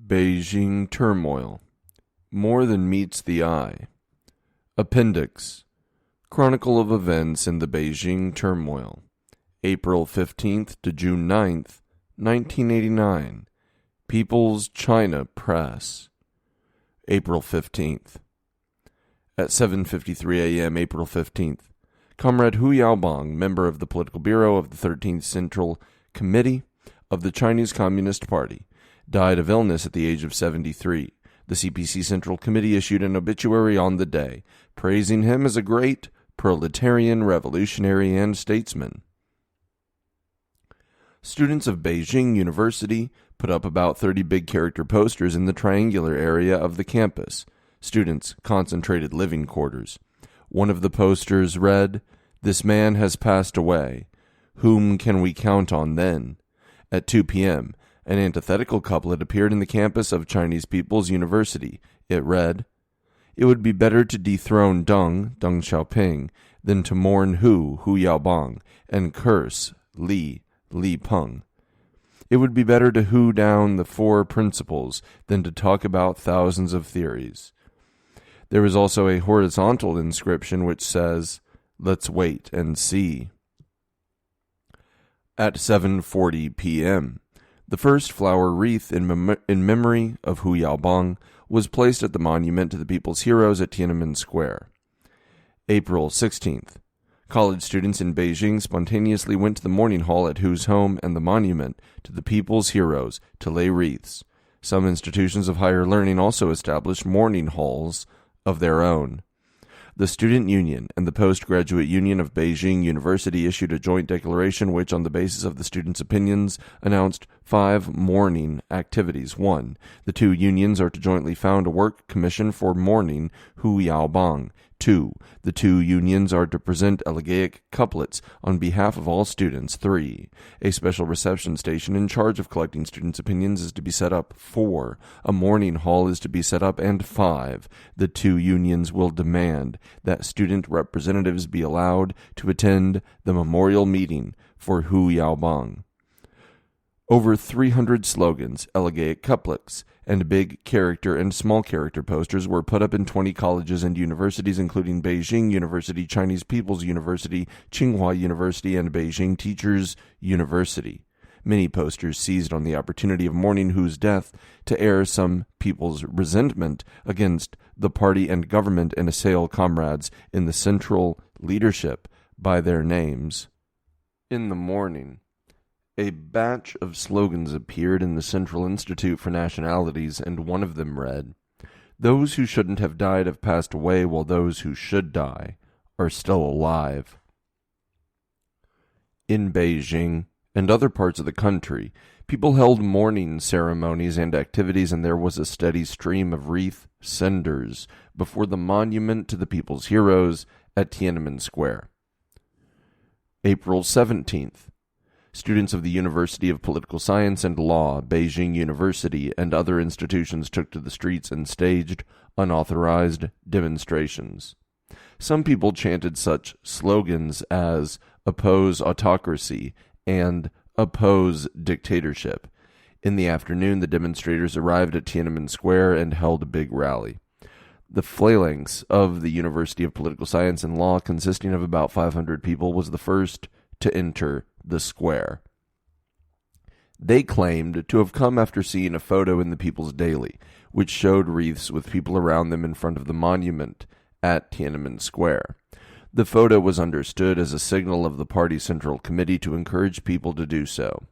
Beijing Turmoil. More than meets the eye. Appendix. Chronicle of events in the Beijing Turmoil. April 15th to June 9th, 1989. People's China Press. April 15th. At 7:53 a.m. April 15th, Comrade Hu Yaobang, member of the Political Bureau of the 13th Central Committee of the Chinese Communist Party, died of illness at the age of 73. The CPC Central Committee issued an obituary on the day, praising him as a great proletarian, revolutionary, and statesman. Students of Beijing University put up about 30 big character posters in the triangular area of the campus. Students' concentrated living quarters. One of the posters read, "This man has passed away. Whom can we count on then?" At 2 p.m., an antithetical couplet appeared in the campus of Chinese People's University. It read, "It would be better to dethrone Deng Xiaoping, than to mourn Hu Yaobang, and curse Li Peng. It would be better to hew down the four principles than to talk about thousands of theories." There is also a horizontal inscription which says, "Let's wait and see." At 7:40 p.m., the first flower wreath in memory of Hu Yaobang was placed at the monument to the People's Heroes at Tiananmen Square. April 16th. College students in Beijing spontaneously went to the morning hall at Hu's home and the monument to the People's Heroes to lay wreaths. Some institutions of higher learning also established morning halls of their own. The Student Union and the Postgraduate Union of Beijing University issued a joint declaration which, on the basis of the students' opinions, announced 5 morning activities. 1. The two unions are to jointly found a work commission for mourning Hu Yaobang. 2. The two unions are to present elegiac couplets on behalf of all students. 3. A special reception station in charge of collecting students' opinions is to be set up. 4. A morning hall is to be set up. And 5. The two unions will demand that student representatives be allowed to attend the memorial meeting for Hu Yaobang. Over 300 slogans, elegiac couplets, and big character and small character posters were put up in 20 colleges and universities, including Beijing University, Chinese People's University, Tsinghua University, and Beijing Teachers University. Many posters seized on the opportunity of mourning Hu's death to air some people's resentment against the party and government and assail comrades in the central leadership by their names. In the morning, a batch of slogans appeared in the Central Institute for Nationalities, and one of them read, "Those who shouldn't have died have passed away, while those who should die are still alive." In Beijing and other parts of the country, people held mourning ceremonies and activities, and there was a steady stream of wreath senders before the monument to the People's Heroes at Tiananmen Square. April 17th. Students of the University of Political Science and Law, Beijing University, and other institutions took to the streets and staged unauthorized demonstrations. Some people chanted such slogans as "oppose autocracy" and "oppose dictatorship." In the afternoon, the demonstrators arrived at Tiananmen Square and held a big rally. The phalanx of the University of Political Science and Law, consisting of about 500 people, was the first to enter the square. They claimed to have come after seeing a photo in the People's Daily, which showed wreaths with people around them in front of the monument at Tiananmen Square. The photo was understood as a signal of the party central committee to encourage people to do so.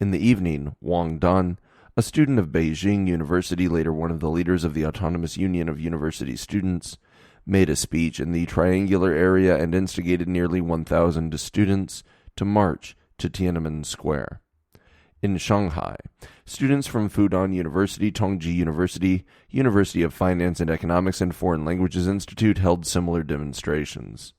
In the evening, Wang Dan, a student of Beijing University, later one of the leaders of the Autonomous Union of University Students, made a speech in the triangular area and instigated nearly 1,000 students to march to Tiananmen Square. In Shanghai, students from Fudan University, Tongji University, University of Finance and Economics, and Foreign Languages Institute held similar demonstrations.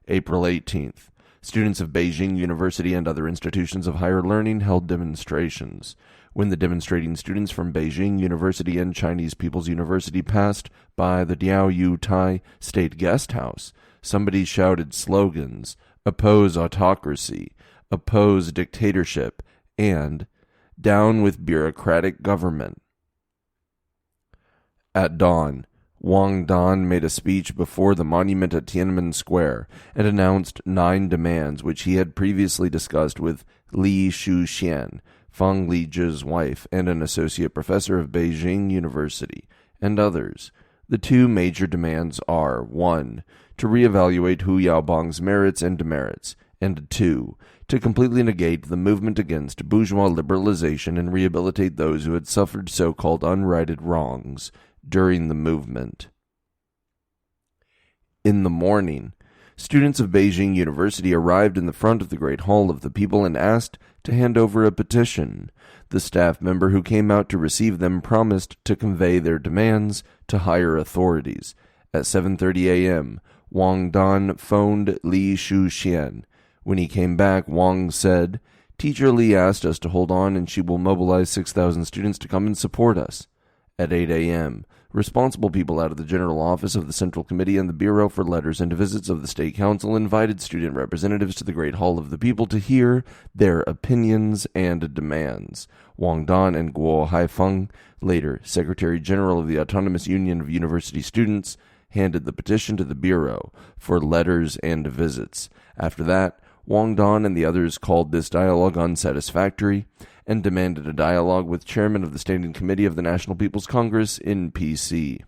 April 18th. Students of Beijing University and other institutions of higher learning held demonstrations. When the demonstrating students from Beijing University and Chinese People's University passed by the Diaoyu Tai State Guest House, somebody shouted slogans, "Oppose autocracy," "Oppose dictatorship," and "Down with bureaucratic government." At dawn, Wang Dan made a speech before the monument at Tiananmen Square and announced 9 demands which he had previously discussed with Li Shuxian, Fang Lizhi's wife and an associate professor of Beijing University, and others. The 2 major demands are 1. To reevaluate Hu Yaobang's merits and demerits, and 2. To completely negate the movement against bourgeois liberalization and rehabilitate those who had suffered so-called unrighted wrongs during the movement. In the morning, students of Beijing University arrived in the front of the Great Hall of the People and asked to hand over a petition. The staff member who came out to receive them promised to convey their demands to higher authorities. At 7:30 a.m., Wang Dan phoned Li Shuxian. When he came back, Wang said, "Teacher Li asked us to hold on and she will mobilize 6,000 students to come and support us." At 8 a.m., responsible people out of the General Office of the Central Committee and the Bureau for Letters and Visits of the State Council invited student representatives to the Great Hall of the People to hear their opinions and demands. Wang Dan and Guo Haifeng, later Secretary General of the Autonomous Union of University Students, handed the petition to the Bureau for Letters and Visits. After that, Wang Dan and the others called this dialogue unsatisfactory and demanded a dialogue with Chairman of the Standing Committee of the National People's Congress, NPC.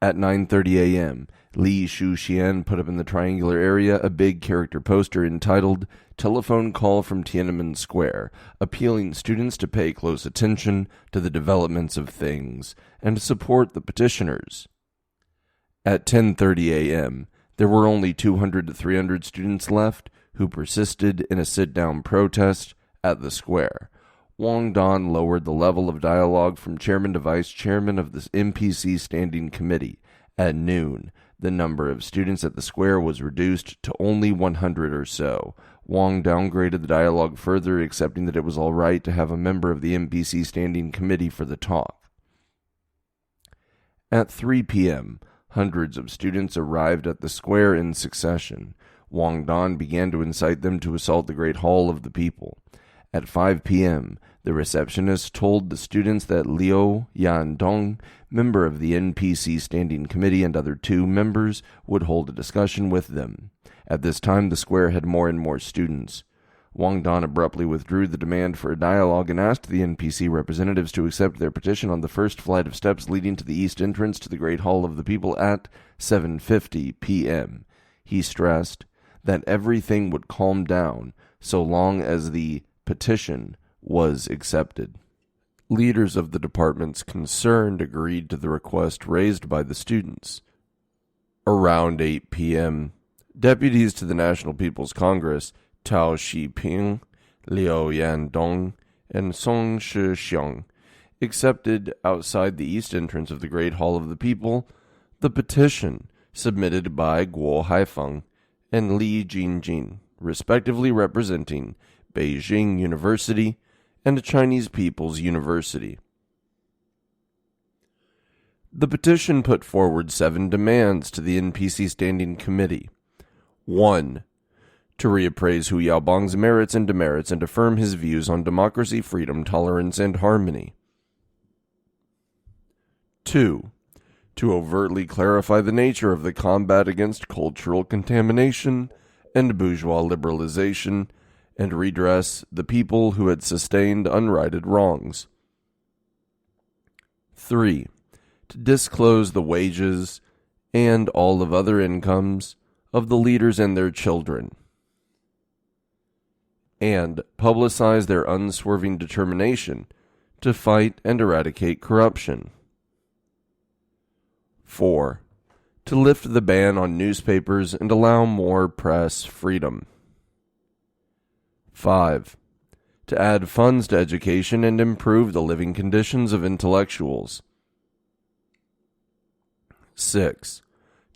At 9:30 a.m., Li Shuxian put up in the triangular area a big character poster entitled "Telephone Call from Tiananmen Square," appealing students to pay close attention to the developments of things and to support the petitioners. At 10:30 a.m., there were only 200 to 300 students left who persisted in a sit-down protest at the square. Wang Dan lowered the level of dialogue from chairman to vice chairman of the MPC Standing Committee. At noon, the number of students at the square was reduced to only 100 or so. Wang downgraded the dialogue further, accepting that it was all right to have a member of the MPC Standing Committee for the talk. At 3 p.m., hundreds of students arrived at the square in succession. Wang Dan began to incite them to assault the Great Hall of the People. At 5 p.m., the receptionist told the students that Liu Yandong, member of the NPC Standing Committee, and other 2 members would hold a discussion with them. At this time, the square had more and more students. Wang Dan abruptly withdrew the demand for a dialogue and asked the NPC representatives to accept their petition on the first flight of steps leading to the east entrance to the Great Hall of the People at 7:50 p.m. He stressed that everything would calm down so long as the petition was accepted. Leaders of the departments concerned agreed to the request raised by the students. Around 8 p.m., deputies to the National People's Congress, Tao Xiping, Liu Yandong, and Song Shixiang, accepted outside the east entrance of the Great Hall of the People the petition submitted by Guo Haifeng and Li Jingjing, respectively representing Beijing University and Chinese People's University. The petition put forward 7 demands to the NPC Standing Committee. 1. To reappraise Hu Yaobang's merits and demerits and affirm his views on democracy, freedom, tolerance, and harmony. 2. To overtly clarify the nature of the combat against cultural contamination and bourgeois liberalization and redress the people who had sustained unrighted wrongs. 3. To disclose the wages and all of other incomes of the leaders and their children, and publicize their unswerving determination to fight and eradicate corruption. 4. To lift the ban on newspapers and allow more press freedom. 5. To add funds to education and improve the living conditions of intellectuals. 6.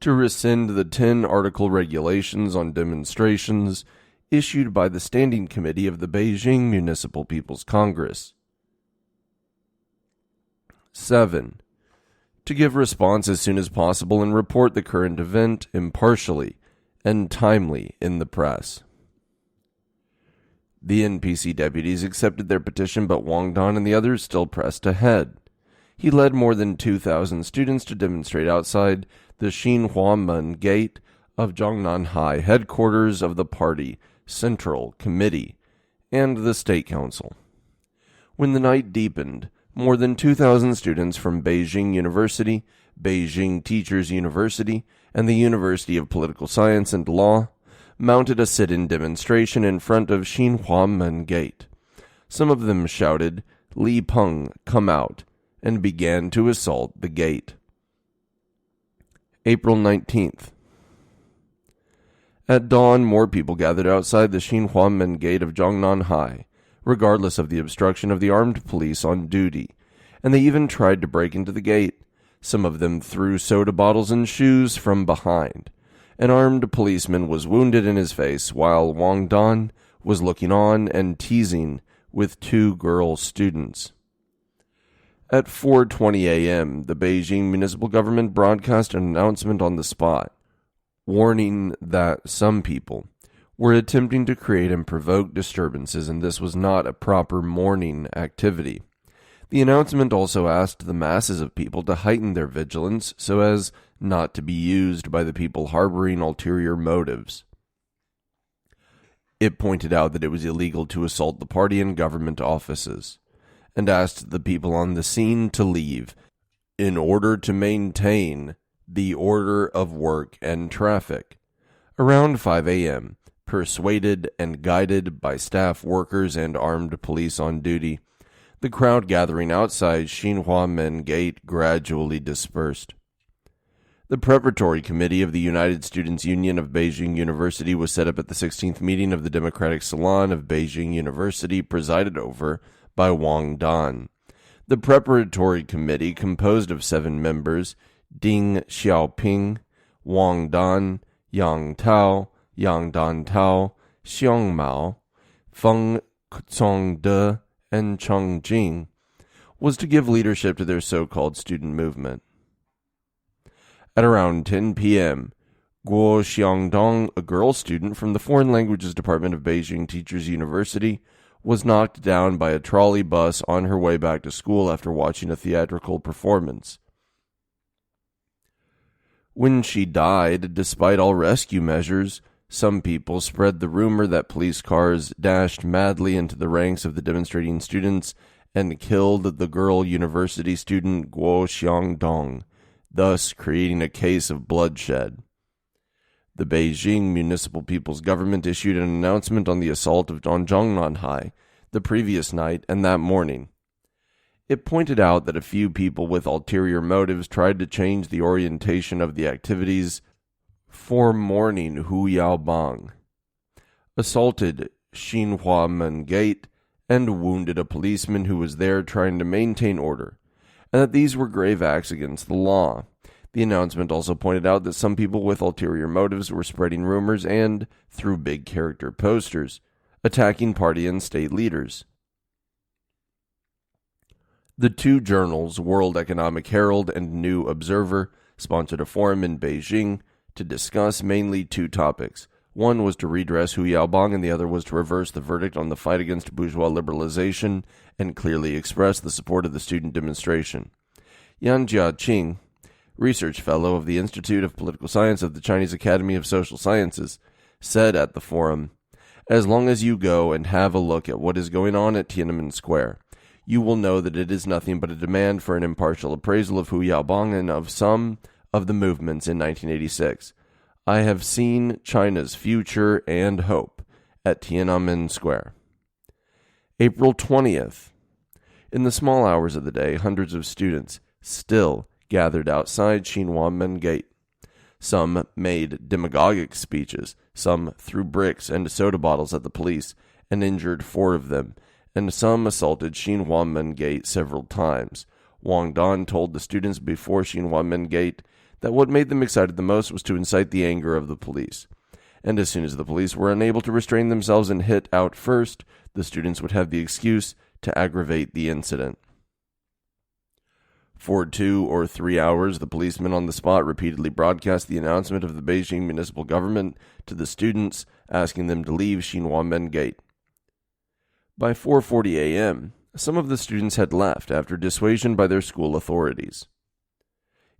To rescind the 10-article regulations on demonstrations issued by the Standing Committee of the Beijing Municipal People's Congress. 7. To give response as soon as possible and report the current event impartially and timely in the press. The NPC deputies accepted their petition, but Wang Dan and the others still pressed ahead. he led more than 2,000 students to demonstrate outside the Xinhuamen Gate of Zhongnanhai, headquarters of the party, Central Committee, and the State Council. When the night deepened, more than 2,000 students from Beijing University, Beijing Teachers University, and the University of Political Science and Law mounted a sit-in demonstration in front of Xinhuamen Gate. Some of them shouted, "Li Peng, come out," and began to assault the gate. April 19th. At dawn, more people gathered outside the Xinhuamen Gate of Zhongnanhai, regardless of the obstruction of the armed police on duty, and they even tried to break into the gate. Some of them threw soda bottles and shoes from behind. An armed policeman was wounded in his face, while Wang Dan was looking on and teasing with 2 girl students. At 4:20 a.m., the Beijing municipal government broadcast an announcement on the spot, warning that some people were attempting to create and provoke disturbances, and this was not a proper mourning activity. The announcement also asked the masses of people to heighten their vigilance so as not to be used by the people harboring ulterior motives. It pointed out that it was illegal to assault the party and government offices, and asked the people on the scene to leave in order to maintain the order of work and traffic. Around 5 a.m., persuaded and guided by staff workers and armed police on duty, the crowd gathering outside Xinhuamen Gate gradually dispersed. The preparatory committee of the United Students' Union of Beijing University was set up at the 16th meeting of the Democratic Salon of Beijing University, presided over by Wang Dan. The preparatory committee, composed of 7 members, Ding Xiaoping, Wang Dan, Yang Tao, Yang Dan Tao, Xiong Mao, Feng Congde, and Cheng Jing, was to give leadership to their so-called student movement. At around 10 p.m., Guo Xiangdong, a girl student from the Foreign Languages Department of Beijing Teachers University, was knocked down by a trolley bus on her way back to school after watching a theatrical performance. When she died, despite all rescue measures, some people spread the rumor that police cars dashed madly into the ranks of the demonstrating students and killed the girl university student Guo Xiangdong, thus creating a case of bloodshed. The Beijing Municipal People's Government issued an announcement on the assault of Zhongnanhai the previous night and that morning. It pointed out that a few people with ulterior motives tried to change the orientation of the activities for mourning Hu Yaobang, assaulted Xinhuamen Gate, and wounded a policeman who was there trying to maintain order, and that these were grave acts against the law. The announcement also pointed out that some people with ulterior motives were spreading rumors and, through big character posters, attacking party and state leaders. The 2 journals, World Economic Herald and New Observer, sponsored a forum in Beijing to discuss mainly 2 topics. One was to redress Hu Yaobang, and the other was to reverse the verdict on the fight against bourgeois liberalization and clearly express the support of the student demonstration. Yan Jiaqing, research fellow of the Institute of Political Science of the Chinese Academy of Social Sciences, said at the forum, "As long as you go and have a look at what is going on at Tiananmen Square, you will know that it is nothing but a demand for an impartial appraisal of Hu Yaobang and of some of the movements in 1986. I have seen China's future and hope at Tiananmen Square." April 20th. In the small hours of the day, hundreds of students still gathered outside Xinhuamen Gate. Some made demagogic speeches, some threw bricks and soda bottles at the police and injured 4 of them, and some assaulted Xinhuamen Gate several times. Wang Dan told the students before Xinhuamen Gate that what made them excited the most was to incite the anger of the police. And as soon as the police were unable to restrain themselves and hit out first, the students would have the excuse to aggravate the incident. For 2 or 3 hours, the policemen on the spot repeatedly broadcast the announcement of the Beijing municipal government to the students, asking them to leave Xinhuamen Gate. By 4:40 a.m., some of the students had left after dissuasion by their school authorities.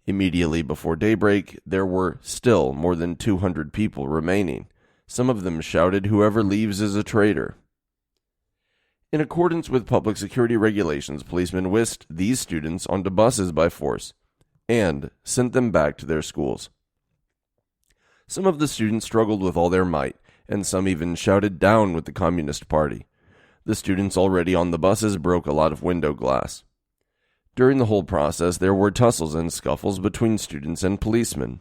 Immediately before daybreak, there were still more than 200 people remaining. Some of them shouted, "Whoever leaves is a traitor." In accordance with public security regulations, policemen whisked these students onto buses by force and sent them back to their schools. Some of the students struggled with all their might, and some even shouted down with the Communist Party. The students already on the buses broke a lot of window glass. During the whole process, there were tussles and scuffles between students and policemen.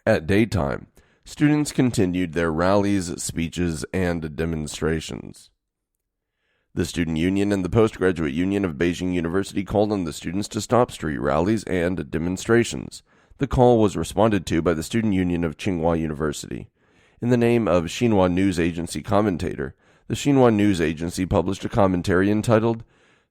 At daytime, students continued their rallies, speeches, and demonstrations. The Student Union and the Postgraduate Union of Beijing University called on the students to stop street rallies and demonstrations. The call was responded to by the Student Union of Tsinghua University. In the name of Xinhua News Agency commentator, the Xinhua News Agency published a commentary entitled,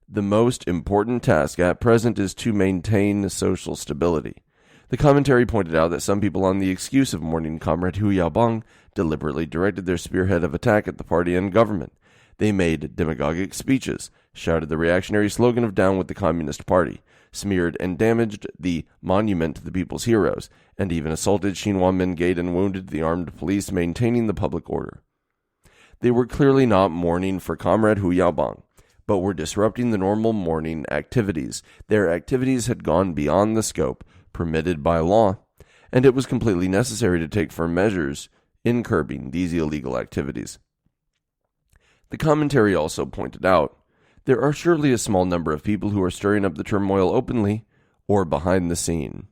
"The most important task at present is to maintain social stability." The commentary pointed out that some people, on the excuse of mourning Comrade Hu Yaobang, deliberately directed their spearhead of attack at the party and government. They made demagogic speeches, shouted the reactionary slogan of "Down with the Communist Party," smeared and damaged the monument to the people's heroes, and even assaulted Xinhua Main Gate and wounded the armed police maintaining the public order. They were clearly not mourning for Comrade Hu Yaobang, but were disrupting the normal mourning activities. Their activities had gone beyond the scope permitted by law, and it was completely necessary to take firm measures in curbing these illegal activities. The commentary also pointed out, there are surely a small number of people who are stirring up the turmoil openly or behind the scene.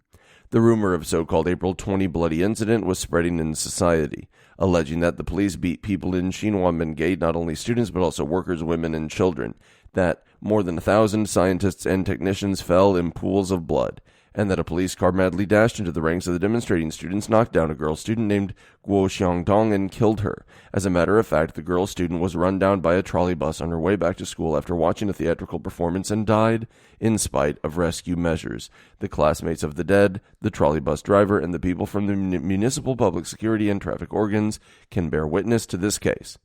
The rumor of so-called April 20 bloody incident was spreading in society, alleging that the police beat people in Xinhua Main Gate, not only students but also workers, women, and children, that more than 1,000 scientists and technicians fell in pools of blood, and that a police car madly dashed into the ranks of the demonstrating students, knocked down a girl student named Guo Xiangdong, and killed her. As a matter of fact, the girl student was run down by a trolley bus on her way back to school after watching a theatrical performance and died in spite of rescue measures. The classmates of the dead, the trolley bus driver, and the people from the municipal public security and traffic organs can bear witness to this case.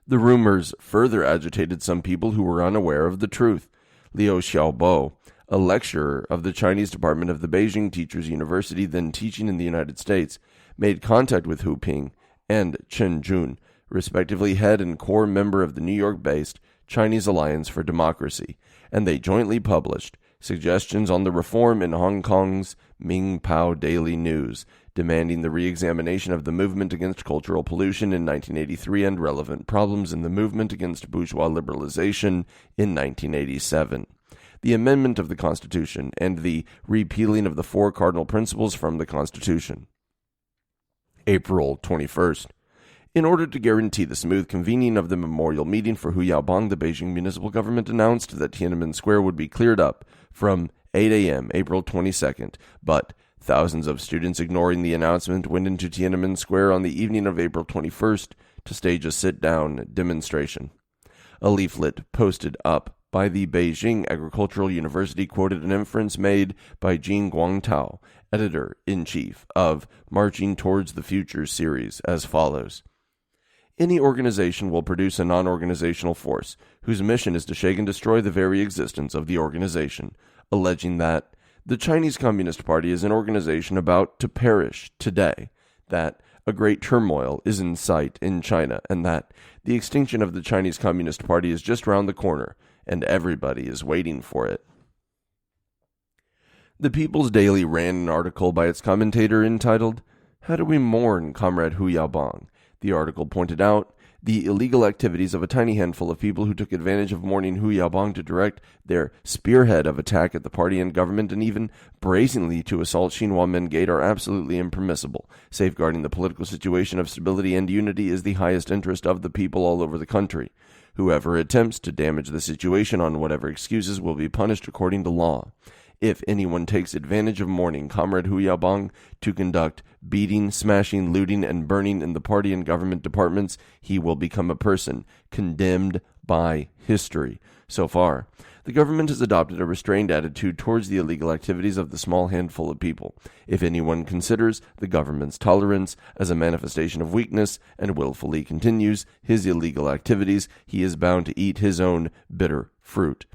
The rumors further agitated some people who were unaware of the truth. Liu Xiaobo, a lecturer of the Chinese department of the Beijing Teachers University, then teaching in the United States, made contact with Hu Ping and Chen Jun, respectively head and core member of the New York-based Chinese Alliance for Democracy, and they jointly published suggestions on the reform in Hong Kong's Ming Pao Daily News, demanding the re-examination of the movement against cultural pollution in 1983 and relevant problems in the movement against bourgeois liberalization in 1987. The amendment of the Constitution, and the repealing of the 4 cardinal principles from the Constitution. April 21st. In order to guarantee the smooth convening of the memorial meeting for Hu Yaobang, the Beijing municipal government announced that Tiananmen Square would be cleared up from 8 a.m. April 22nd, but thousands of students, ignoring the announcement, went into Tiananmen Square on the evening of April 21st to stage a sit-down demonstration. A leaflet posted up by the Beijing Agricultural University quoted an inference made by Jin Guangtao, editor-in-chief of Marching Towards the Future series, as follows. Any organization will produce a non-organizational force whose mission is to shake and destroy the very existence of the organization, alleging that the Chinese Communist Party is an organization about to perish today, that a great turmoil is in sight in China, and that the extinction of the Chinese Communist Party is just round the corner, and everybody is waiting for it. The People's Daily ran an article by its commentator entitled, "How Do We Mourn Comrade Hu Yaobang?" The article pointed out the illegal activities of a tiny handful of people who took advantage of mourning Hu Yaobang to direct their spearhead of attack at the party and government, and even brazenly to assault Xinhua Main Gate, are absolutely impermissible. Safeguarding the political situation of stability and unity is the highest interest of the people all over the country. Whoever attempts to damage the situation on whatever excuses will be punished according to law. If anyone takes advantage of mourning Comrade Hu Yaobang to conduct beating, smashing, looting, and burning in the party and government departments, he will become a person condemned by history. So far, The government has adopted a restrained attitude towards the illegal activities of the small handful of people. If anyone considers the government's tolerance as a manifestation of weakness and willfully continues his illegal activities, he is bound to eat his own bitter fruit.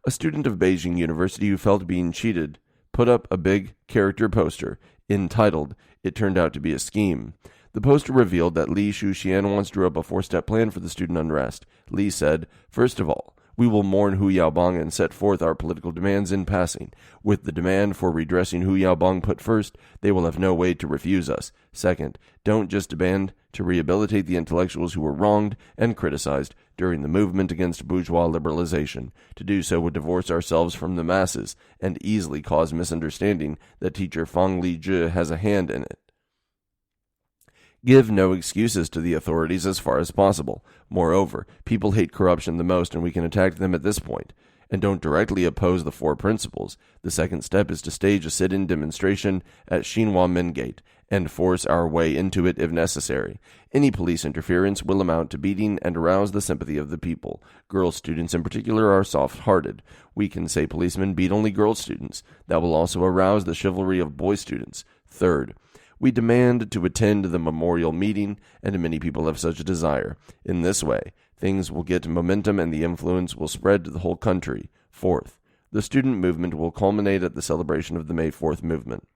A student of Beijing University who felt being cheated put up a big character poster entitled, "It Turned Out to Be a Scheme." The poster revealed that Li Shuxian once drew up a four-step plan for the student unrest. Li said, "First of all, we will mourn Hu Yaobang and set forth our political demands in passing. With the demand for redressing Hu Yaobang put first, they will have no way to refuse us. Second, don't just demand to rehabilitate the intellectuals who were wronged and criticized during the movement against bourgeois liberalization. To do so would divorce ourselves from the masses and easily cause misunderstanding that teacher Fang Lizhi has a hand in it. Give no excuses to the authorities as far as possible. Moreover, people hate corruption the most, and we can attack them at this point. And don't directly oppose the four principles. The second step is to stage a sit-in demonstration at Xinhua Main Gate and force our way into it if necessary. Any police interference will amount to beating and arouse the sympathy of the people. Girl students in particular are soft-hearted. We can say policemen beat only girl students. That will also arouse the chivalry of boy students. Third, we demand to attend the memorial meeting, and many people have such a desire. In this way, things will get momentum and the influence will spread to the whole country. Fourth, the student movement will culminate at the celebration of the May 4th movement.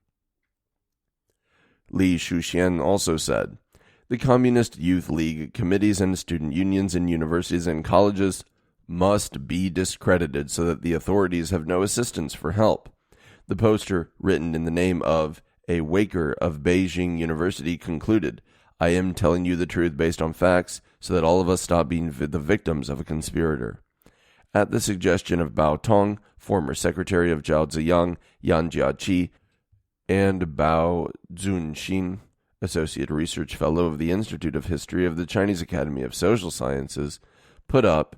Li Shuxian also said, the Communist Youth League committees and student unions in universities and colleges must be discredited so that the authorities have no assistance for help. The poster, written in the name of a waker of Beijing University, concluded, I am telling you the truth based on facts so that all of us stop being the victims of a conspirator. At the suggestion of Bao Tong, former secretary of Zhao Ziyang, Yan Jiaqi, and Bao Zunxin, associate research fellow of the Institute of History of the Chinese Academy of Social Sciences, put up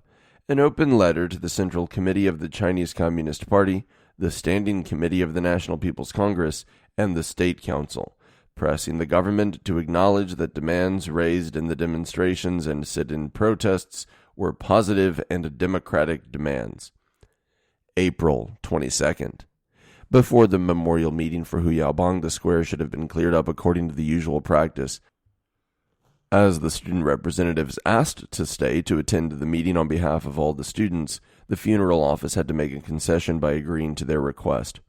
an open letter to the Central Committee of the Chinese Communist Party, the Standing Committee of the National People's Congress, and the State Council, pressing the government to acknowledge that demands raised in the demonstrations and sit-in protests were positive and democratic demands. April 22nd. Before the memorial meeting for Hu Yaobang, the square should have been cleared up according to the usual practice. As the student representatives asked to stay to attend the meeting on behalf of all the students, the funeral office had to make a concession by agreeing to their request.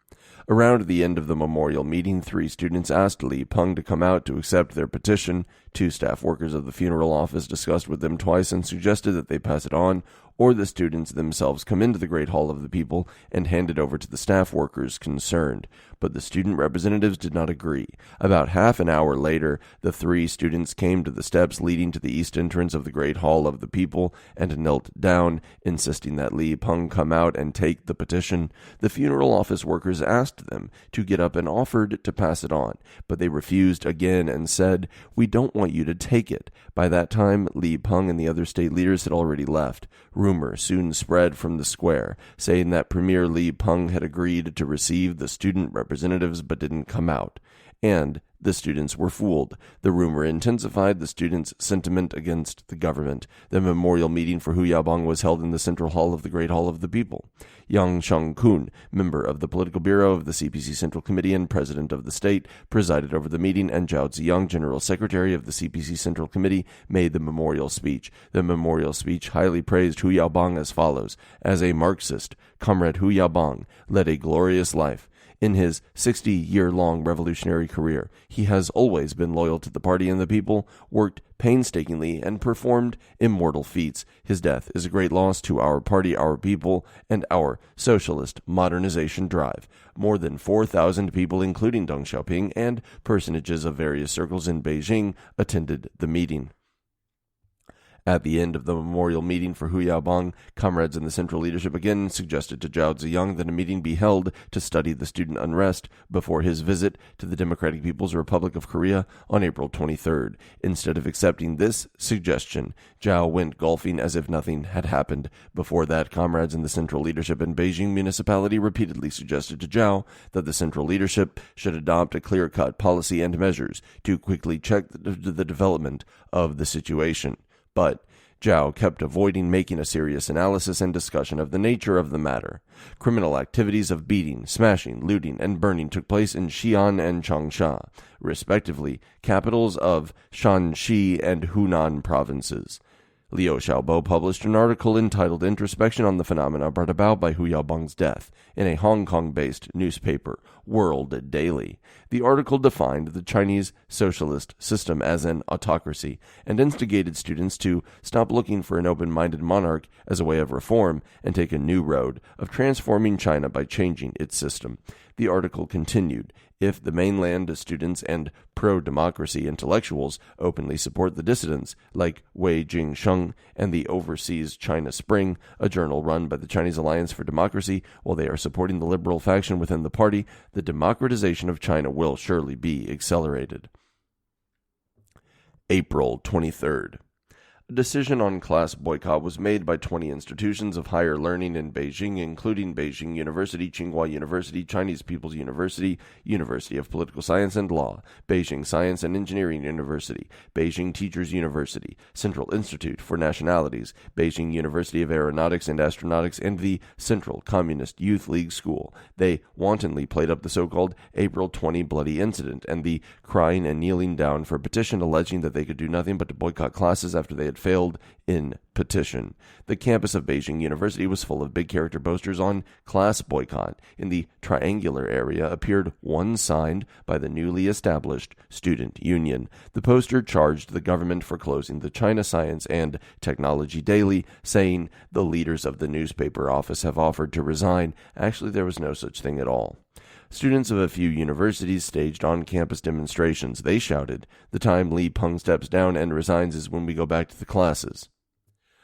Around the end of the memorial meeting, 3 students asked Li Peng to come out to accept their petition. 2 staff workers of the funeral office discussed with them twice and suggested that they pass it on, or the students themselves come into the Great Hall of the People and hand it over to the staff workers concerned. But the student representatives did not agree. About half an hour later, the 3 students came to the steps leading to the east entrance of the Great Hall of the People and knelt down, insisting that Li Peng come out and take the petition. The funeral office workers asked them to get up and offered to pass it on, but they refused again and said, "We don't want you to take it." By that time, Li Peng and the other state leaders had already left. Rumor soon spread from the square, saying that Premier Li Peng had agreed to receive the student representatives but didn't come out. And the students were fooled. The rumor intensified the students' sentiment against the government. The memorial meeting for Hu Yaobang was held in the Central Hall of the Great Hall of the People. Yang Shangkun, member of the Political Bureau of the CPC Central Committee and President of the State, presided over the meeting, and Zhao Ziyang, General Secretary of the CPC Central Committee, made the memorial speech. The memorial speech highly praised Hu Yaobang as follows: as a Marxist, Comrade Hu Yaobang led a glorious life. In his 60-year-long revolutionary career, he has always been loyal to the party and the people, worked painstakingly, and performed immortal feats. His death is a great loss to our party, our people, and our socialist modernization drive. More than 4,000 people, including Deng Xiaoping and personages of various circles in Beijing, attended the meeting. At the end of the memorial meeting for Hu Yaobang, comrades in the central leadership again suggested to Zhao Ziyang that a meeting be held to study the student unrest before his visit to the Democratic People's Republic of Korea on April 23rd. Instead of accepting this suggestion, Zhao went golfing as if nothing had happened. Before that, comrades in the central leadership in Beijing municipality repeatedly suggested to Zhao that the central leadership should adopt a clear-cut policy and measures to quickly check the development of the situation. But Zhao kept avoiding making a serious analysis and discussion of the nature of the matter. Criminal activities of beating, smashing, looting, and burning took place in Xi'an and Changsha, respectively, capitals of Shanxi and Hunan provinces. Liu Xiaobo published an article entitled Introspection on the Phenomena Brought About by Hu Yaobang's Death in a Hong Kong-based newspaper, World Daily. The article defined the Chinese socialist system as an autocracy and instigated students to stop looking for an open-minded monarch as a way of reform and take a new road of transforming China by changing its system. The article continued, if the mainland students and pro-democracy intellectuals openly support the dissidents, like Wei Jingsheng and the Overseas China Spring, a journal run by the Chinese Alliance for Democracy, while they are supporting the liberal faction within the party, the democratization of China will surely be accelerated. April 23rd. A decision on class boycott was made by 20 institutions of higher learning in Beijing, including Beijing University, Tsinghua University, Chinese People's University, University of Political Science and Law, Beijing Science and Engineering University, Beijing Teachers University, Central Institute for Nationalities, Beijing University of Aeronautics and Astronautics, and the Central Communist Youth League School. They wantonly played up the so-called April 20 bloody incident and the crying and kneeling down for a petition alleging that they could do nothing but to boycott classes after they had failed in petition. The campus of Beijing University was full of big character posters on class boycott. In the triangular area appeared one signed by the newly established Student Union. The poster charged the government for closing the China Science and Technology Daily, saying the leaders of the newspaper office have offered to resign. Actually, there was no such thing at all. Students of a few universities staged on-campus demonstrations. They shouted, "The time Li Peng steps down and resigns is when we go back to the classes."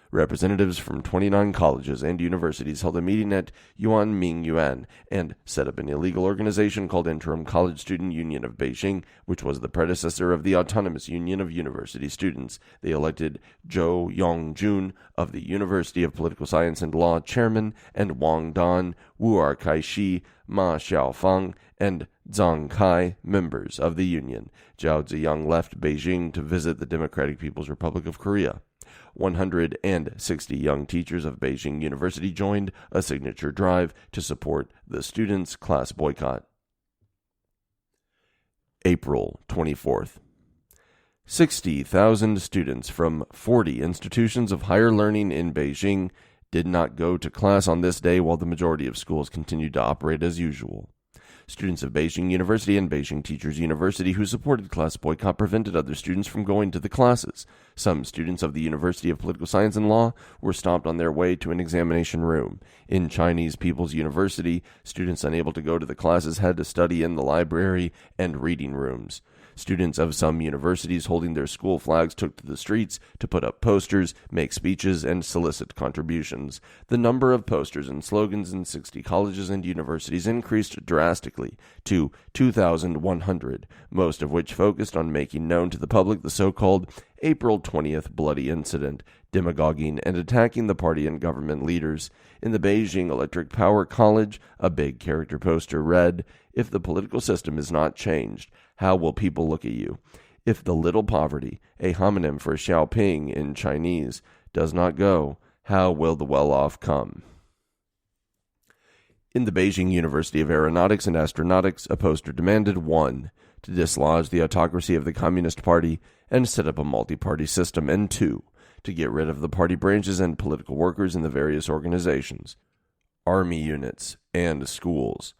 Representatives from 29 colleges and universities held a meeting at Yuanming Yuan and set up an illegal organization called Interim College Student Union of Beijing, which was the predecessor of the Autonomous Union of University Students. They elected Zhou Yongjun of the University of Political Science and Law chairman, and Wang Dan, Wu Kaishi, Ma Xiaofang, and Zhang Kai members of the union. Zhao Ziyang left Beijing to visit the Democratic People's Republic of Korea. 160 young teachers of Beijing University joined a signature drive to support the students' class boycott. April 24th. 60,000 students from 40 institutions of higher learning in Beijing did not go to class on this day, while the majority of schools continued to operate as usual. Students of Beijing University and Beijing Teachers University who supported class boycott prevented other students from going to the classes. Some students of the University of Political Science and Law were stopped on their way to an examination room. In Chinese People's University, students unable to go to the classes had to study in the library and reading rooms. Students of some universities holding their school flags took to the streets to put up posters, make speeches, and solicit contributions. The number of posters and slogans in 60 colleges and universities increased drastically to 2,100, most of which focused on making known to the public the so-called April 20th bloody incident, demagoguing and attacking the party and government leaders. In the Beijing Electric Power College, a big character poster read, "If the political system is not changed, how will people look at you? If the little poverty, a homonym for Xiaoping in Chinese, does not go, how will the well-off come?" In the Beijing University of Aeronautics and Astronautics, a poster demanded 1. To dislodge the autocracy of the Communist Party and set up a multi-party system, and 2. To get rid of the party branches and political workers in the various organizations, army units, and schools.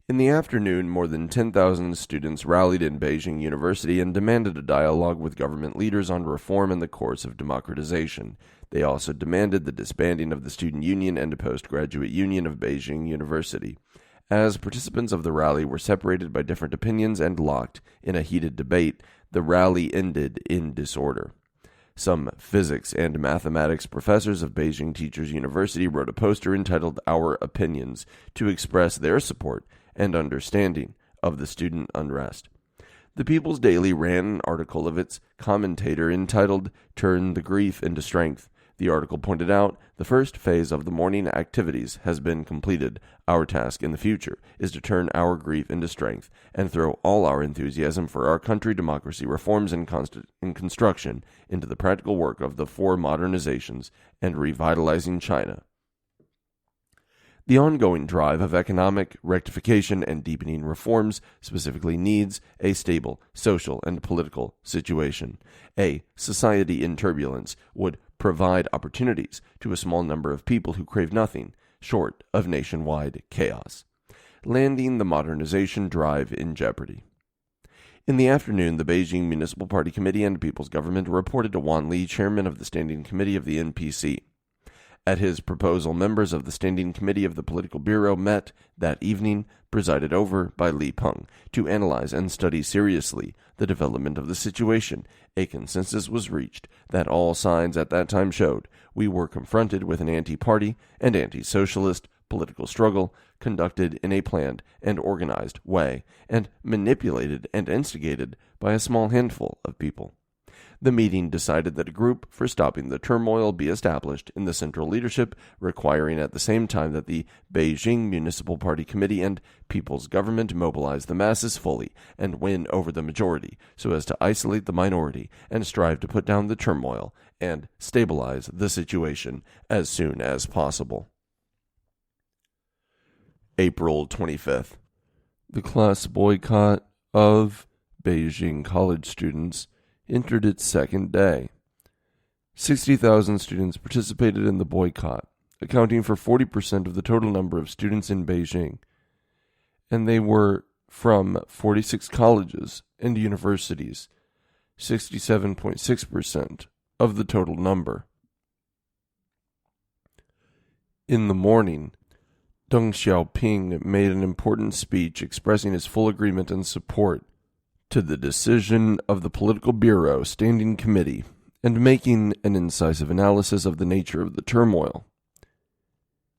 In the afternoon, more than 10,000 students rallied in Beijing University and demanded a dialogue with government leaders on reform in the course of democratization. They also demanded the disbanding of the Student Union and a postgraduate union of Beijing University. As participants of the rally were separated by different opinions and locked in a heated debate, the rally ended in disorder. Some physics and mathematics professors of Beijing Teachers University wrote a poster entitled "Our Opinions" to express their support and understanding of the student unrest. The People's Daily ran an article of its commentator entitled "Turn the Grief into Strength." The article pointed out, the first phase of the morning activities has been completed. Our task in the future is to turn our grief into strength and throw all our enthusiasm for our country, democracy, reforms, and construction into the practical work of the four modernizations and revitalizing China. The ongoing drive of economic rectification and deepening reforms specifically needs a stable social and political situation. A society in turbulence would provide opportunities to a small number of people who crave nothing short of nationwide chaos, landing the modernization drive in jeopardy. In the afternoon, the Beijing Municipal Party Committee and People's Government reported to Wan Li, chairman of the Standing Committee of the NPC. At his proposal, members of the Standing Committee of the Political Bureau met that evening, presided over by Li Peng, to analyze and study seriously the development of the situation. A consensus was reached that all signs at that time showed we were confronted with an anti-party and anti-socialist political struggle conducted in a planned and organized way, and manipulated and instigated by a small handful of people. The meeting decided that a group for stopping the turmoil be established in the central leadership, requiring at the same time that the Beijing Municipal Party Committee and People's Government mobilize the masses fully and win over the majority, so as to isolate the minority and strive to put down the turmoil and stabilize the situation as soon as possible. April 25th. The class boycott of Beijing college students entered its second day. 60,000 students participated in the boycott, accounting for 40% of the total number of students in Beijing, and they were from 46 colleges and universities, 67.6% of the total number. In the morning, Deng Xiaoping made an important speech expressing his full agreement and support to the decision of the Political Bureau Standing Committee and making an incisive analysis of the nature of the turmoil.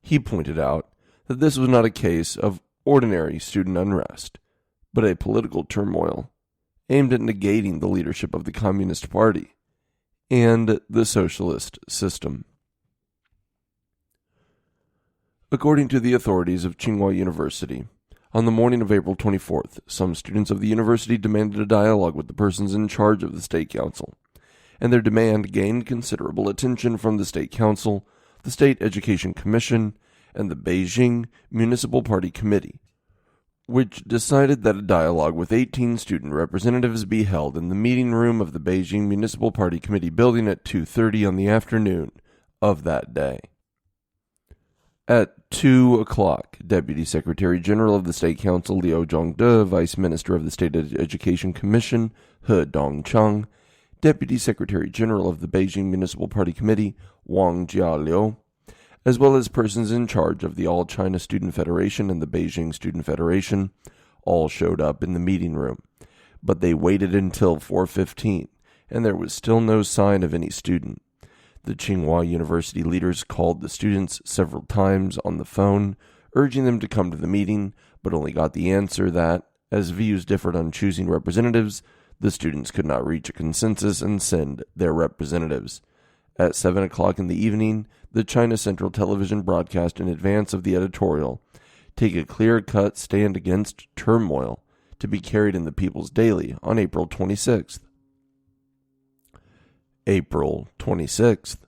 He pointed out that this was not a case of ordinary student unrest, but a political turmoil aimed at negating the leadership of the Communist Party and the socialist system. According to the authorities of Tsinghua University, on the morning of April 24th, some students of the university demanded a dialogue with the persons in charge of the State Council, and their demand gained considerable attention from the State Council, the State Education Commission, and the Beijing Municipal Party Committee, which decided that a dialogue with 18 student representatives be held in the meeting room of the Beijing Municipal Party Committee building at 2:30 on the afternoon of that day. At 2 o'clock, Deputy Secretary General of the State Council Liu Zhongde, Vice Minister of the State Education Commission He Dongcheng, Deputy Secretary General of the Beijing Municipal Party Committee Wang Jialiu, as well as persons in charge of the All China Student Federation and the Beijing Student Federation, all showed up in the meeting room. But they waited until 4:15, and there was still no sign of any student. The Tsinghua University leaders called the students several times on the phone, urging them to come to the meeting, but only got the answer that, as views differed on choosing representatives, the students could not reach a consensus and send their representatives. At 7 o'clock in the evening, the China Central Television broadcast in advance of the editorial, "Take a clear-cut stand against turmoil," to be carried in the People's Daily on April 26th. April 26th.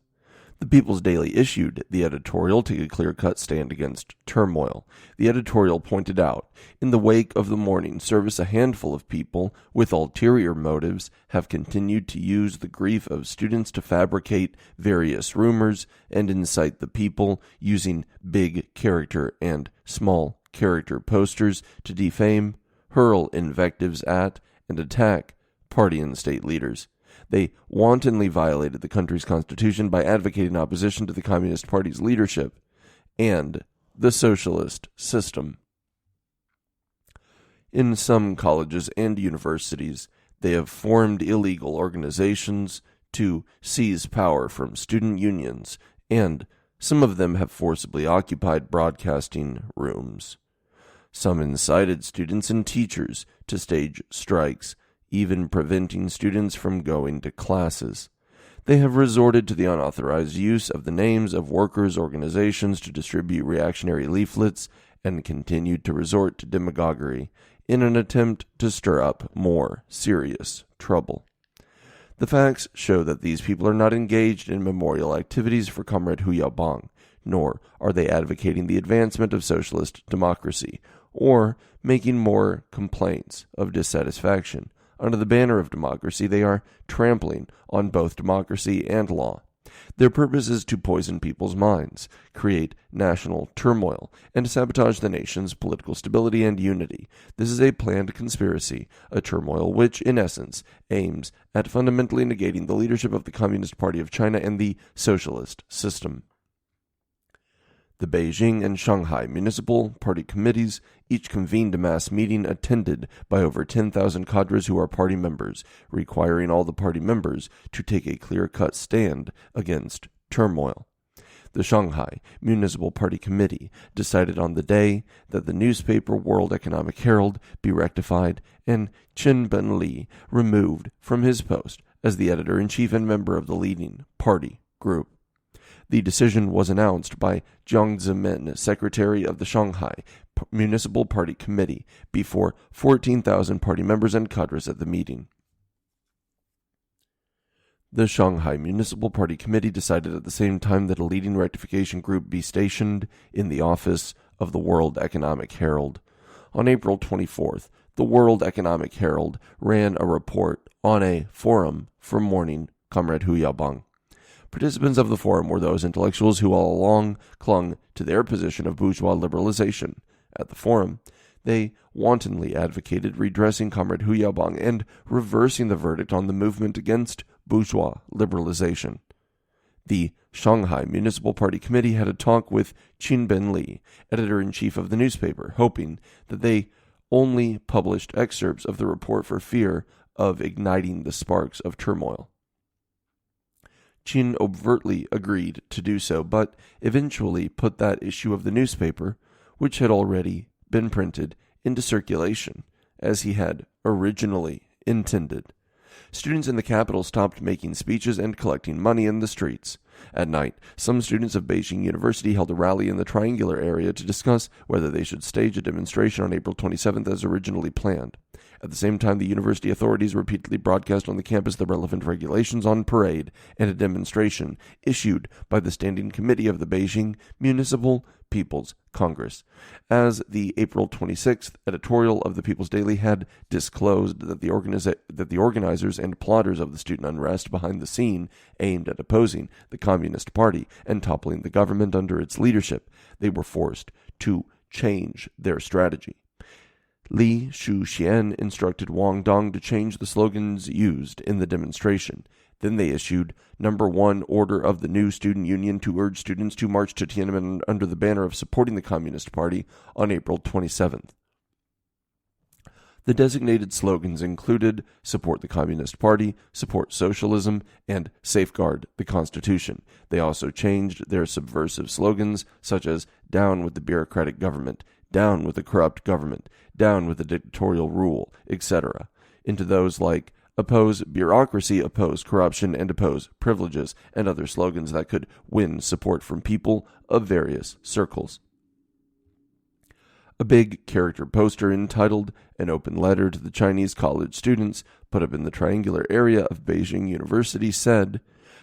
The People's Daily issued the editorial, "Take a clear-cut stand against turmoil." The editorial pointed out, in the wake of the morning service, a handful of people with ulterior motives have continued to use the grief of students to fabricate various rumors and incite the people, using big character and small character posters to defame, hurl invectives at, and attack party and state leaders. They wantonly violated the country's constitution by advocating opposition to the Communist Party's leadership and the socialist system. In some colleges and universities, they have formed illegal organizations to seize power from student unions, and some of them have forcibly occupied broadcasting rooms. Some incited students and teachers to stage strikes, even preventing students from going to classes. They have resorted to the unauthorized use of the names of workers' organizations to distribute reactionary leaflets and continued to resort to demagoguery in an attempt to stir up more serious trouble. The facts show that these people are not engaged in memorial activities for Comrade Hu Yaobang, nor are they advocating the advancement of socialist democracy, or making more complaints of dissatisfaction. Under the banner of democracy, they are trampling on both democracy and law. Their purpose is to poison people's minds, create national turmoil, and sabotage the nation's political stability and unity. This is a planned conspiracy, a turmoil which, in essence, aims at fundamentally negating the leadership of the Communist Party of China and the socialist system. The Beijing and Shanghai municipal party committees each convened a mass meeting attended by over 10,000 cadres who are party members, requiring all the party members to take a clear-cut stand against turmoil. The Shanghai Municipal Party Committee decided on the day that the newspaper World Economic Herald be rectified and Qin Benli removed from his post as the editor-in-chief and member of the leading party group. The decision was announced by Jiang Zemin, secretary of the Shanghai Municipal Party Committee, before 14,000 party members and cadres at the meeting. The Shanghai Municipal Party Committee decided at the same time that a leading rectification group be stationed in the office of the World Economic Herald. On April 24th, the World Economic Herald ran a report on a forum for mourning Comrade Hu Yaobang. Participants of the forum were those intellectuals who all along clung to their position of bourgeois liberalization. At the forum, they wantonly advocated redressing Comrade Hu Yaobang and reversing the verdict on the movement against bourgeois liberalization. The Shanghai Municipal Party Committee had a talk with Qin Benli, editor-in-chief of the newspaper, hoping that they only published excerpts of the report for fear of igniting the sparks of turmoil. Qin overtly agreed to do so, but eventually put that issue of the newspaper, which had already been printed, into circulation, as he had originally intended. Students in the capital stopped making speeches and collecting money in the streets. At night, some students of Beijing University held a rally in the triangular area to discuss whether they should stage a demonstration on April 27th as originally planned. At the same time, the university authorities repeatedly broadcast on the campus the relevant regulations on parade and a demonstration issued by the Standing Committee of the Beijing Municipal People's Congress. As the April 26th editorial of the People's Daily had disclosed that the organizers and plotters of the student unrest behind the scene aimed at opposing the Communist Party and toppling the government under its leadership, they were forced to change their strategy. Li Shuxian instructed Wang Dong to change the slogans used in the demonstration. Then they issued Number 1 Order of the new Student Union to urge students to march to Tiananmen under the banner of supporting the Communist Party on April 27th. The designated slogans included Support the Communist Party, Support Socialism, and Safeguard the Constitution. They also changed their subversive slogans such as Down with the Bureaucratic Government, Down with the Corrupt Government, Down with the Dictatorial Rule, etc., into those like Oppose bureaucracy, oppose corruption, and oppose privileges, and other slogans that could win support from people of various circles. A big character poster entitled An Open Letter to the Chinese College Students, put up in the triangular area of Beijing University, said,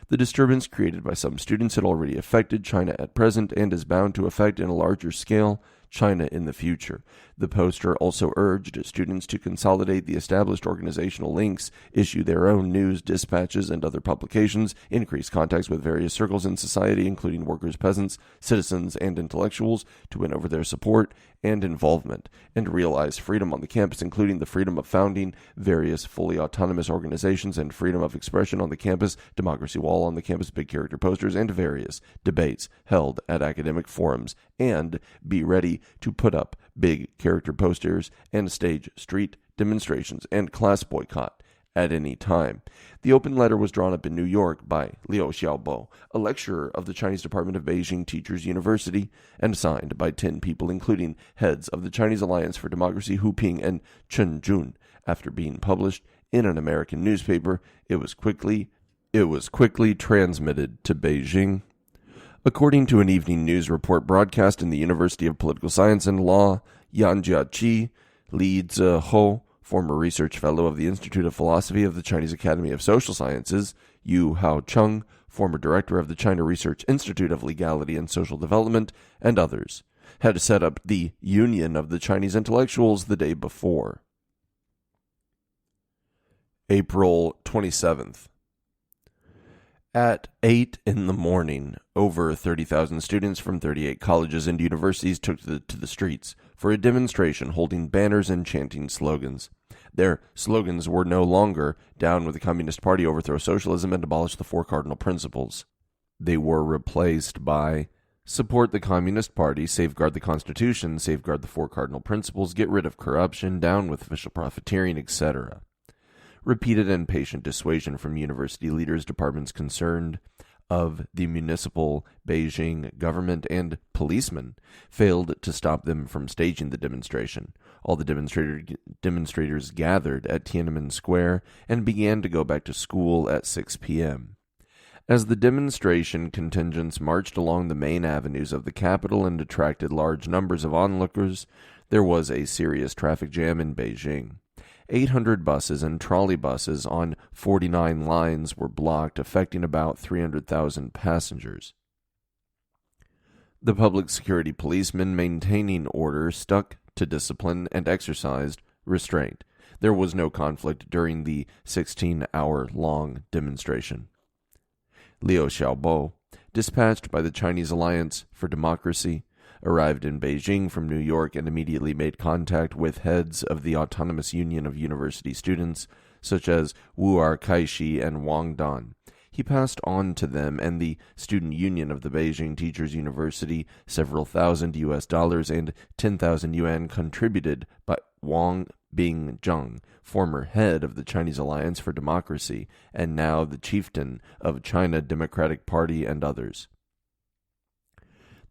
"The disturbance created by some students had already affected China at present and is bound to affect in a larger scale China in the future." The poster also urged students to consolidate the established organizational links, issue their own news dispatches and other publications, increase contacts with various circles in society, including workers, peasants, citizens, and intellectuals, to win over their support and involvement, and realize freedom on the campus, including the freedom of founding various fully autonomous organizations and freedom of expression on the campus, democracy wall on the campus, big character posters, and various debates held at academic forums, and be ready to put up big character posters and stage street demonstrations and class boycott at any time. The open letter was drawn up in New York by Liu Xiaobo, a lecturer of the Chinese Department of Beijing Teachers University, and signed by 10 people, including heads of the Chinese Alliance for Democracy Hu Ping and Chen Jun. After being published in an American newspaper, it was It was quickly transmitted to Beijing. According to an evening news report broadcast in the University of Political Science and Law, Yan Jiaqi, Li Zihou, former research fellow of the Institute of Philosophy of the Chinese Academy of Social Sciences, Yu Haocheng, former director of the China Research Institute of Legality and Social Development, and others, had set up the Union of the Chinese Intellectuals the day before. April 27th. At 8 in the morning, over 30,000 students from 38 colleges and universities took to the streets for a demonstration holding banners and chanting slogans. Their slogans were no longer "Down with the Communist Party, overthrow socialism, and abolish the four cardinal principles." They were replaced by "Support the Communist Party, safeguard the Constitution, safeguard the four cardinal principles, get rid of corruption, down with official profiteering, etc." Repeated and patient dissuasion from university leaders, departments concerned, of the municipal Beijing government, and policemen failed to stop them from staging the demonstration. All the demonstrators gathered at Tiananmen Square and began to go back to school at 6 p.m. As the demonstration contingents marched along the main avenues of the capital and attracted large numbers of onlookers, there was a serious traffic jam in Beijing. 800 buses and trolley buses on 49 lines were blocked, affecting about 300,000 passengers. The public security policemen maintaining order stuck to discipline and exercised restraint. There was no conflict during the 16-hour-long demonstration. Liu Xiaobo, dispatched by the Chinese Alliance for Democracy, arrived in Beijing from New York and immediately made contact with heads of the Autonomous Union of University Students, such as Wu Kaishi and Wang Dan. He passed on to them and the Student Union of the Beijing Teachers University several thousand $US and 10,000 yuan contributed by Wang Bingzheng, former head of the Chinese Alliance for Democracy and now the chieftain of China Democratic Party, and others.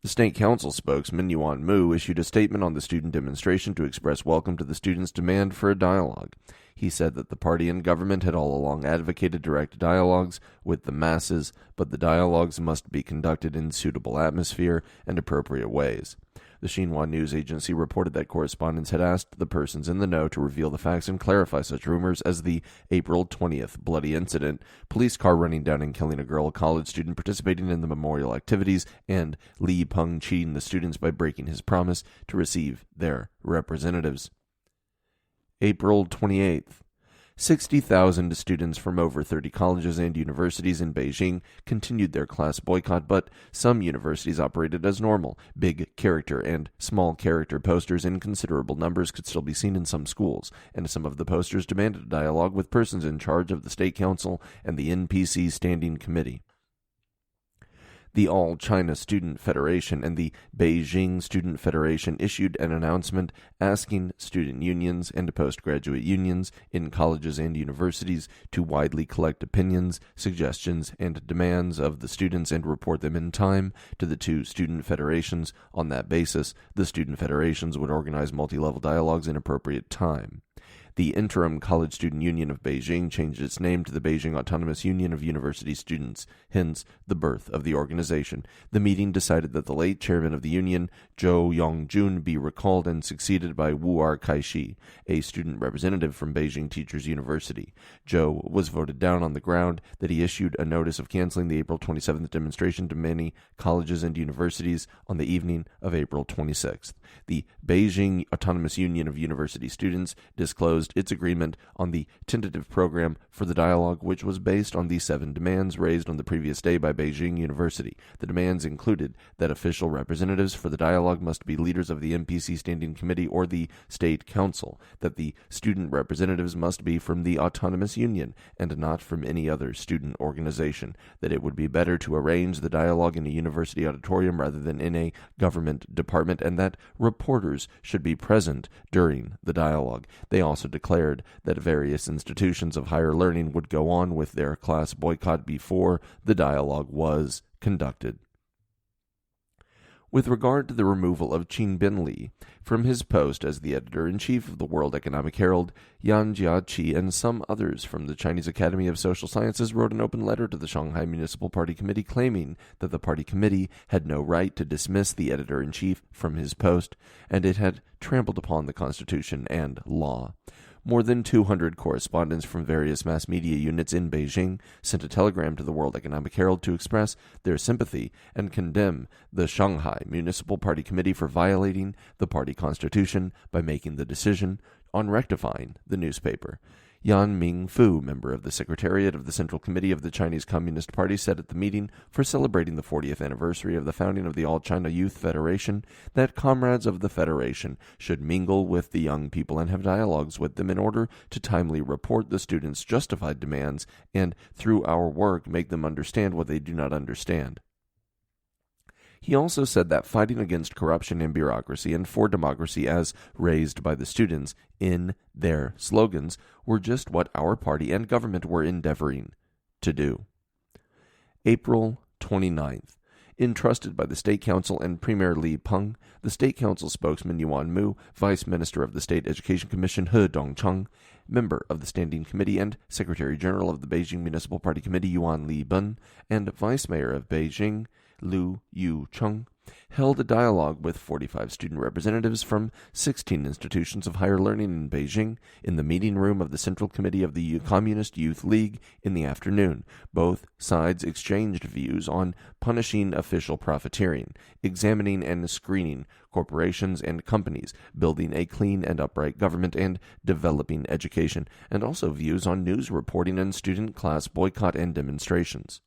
The State Council spokesman, Yuan Mu, issued a statement on the student demonstration to express welcome to the students' demand for a dialogue. He said that the party and government had all along advocated direct dialogues with the masses, but the dialogues must be conducted in suitable atmosphere and appropriate ways. The Xinhua news agency reported that correspondents had asked the persons in the know to reveal the facts and clarify such rumors as the April 20th bloody incident, police car running down and killing a girl college student participating in the memorial activities, and Li Peng cheating the students by breaking his promise to receive their representatives. April 28th. 60,000 students from over 30 colleges and universities in Beijing continued their class boycott, but some universities operated as normal. Big character and small character posters in considerable numbers could still be seen in some schools, and some of the posters demanded a dialogue with persons in charge of the State Council and the NPC Standing Committee. The All China Student Federation and the Beijing Student Federation issued an announcement asking student unions and postgraduate unions in colleges and universities to widely collect opinions, suggestions, and demands of the students and report them in time to the two student federations. On that basis, the student federations would organize multi-level dialogues in appropriate time. The Interim College Student Union of Beijing changed its name to the Beijing Autonomous Union of University Students, hence the birth of the organization. The meeting decided that the late chairman of the union, Zhou Yongjun, be recalled and succeeded by Wu Kaishi, a student representative from Beijing Teachers University. Zhou was voted down on the ground that he issued a notice of canceling the April 27th demonstration to many colleges and universities on the evening of April 26th. The Beijing Autonomous Union of University Students disclosed its agreement on the tentative program for the dialogue, which was based on the 7 demands raised on the previous day by Beijing University. The demands included that official representatives for the dialogue must be leaders of the MPC Standing Committee or the State Council, that the student representatives must be from the Autonomous Union and not from any other student organization, that it would be better to arrange the dialogue in a university auditorium rather than in a government department, and that reporters should be present during the dialogue. They also declared that various institutions of higher learning would go on with their class boycott before the dialogue was conducted. With regard to the removal of Qin Binli from his post as the editor-in-chief of the World Economic Herald, Yan Jiaqi and some others from the Chinese Academy of Social Sciences wrote an open letter to the Shanghai Municipal Party Committee claiming that the party committee had no right to dismiss the editor-in-chief from his post, and it had trampled upon the Constitution and law. More than 200 correspondents from various mass media units in Beijing sent a telegram to the World Economic Herald to express their sympathy and condemn the Shanghai Municipal Party Committee for violating the party constitution by making the decision on rectifying the newspaper. Yan Mingfu, member of the Secretariat of the Central Committee of the Chinese Communist Party, said at the meeting for celebrating the 40th anniversary of the founding of the All-China Youth Federation that comrades of the Federation should mingle with the young people and have dialogues with them in order to timely report the students' justified demands and, through our work, make them understand what they do not understand. He also said that fighting against corruption and bureaucracy and for democracy as raised by the students in their slogans were just what our party and government were endeavoring to do. April 29th. Entrusted by the State Council and Premier Li Peng, the State Council spokesman Yuan Mu, Vice Minister of the State Education Commission He Dongcheng, member of the Standing Committee and Secretary General of the Beijing Municipal Party Committee Yuan Li Ben, and Vice Mayor of Beijing Lu Yucheng, held a dialogue with 45 student representatives from 16 institutions of higher learning in Beijing in the meeting room of the Central Committee of the Communist Youth League in the afternoon. Both sides exchanged views on punishing official profiteering, examining and screening corporations and companies, building a clean and upright government, and developing education, and also views on news reporting and student class boycott and demonstrations.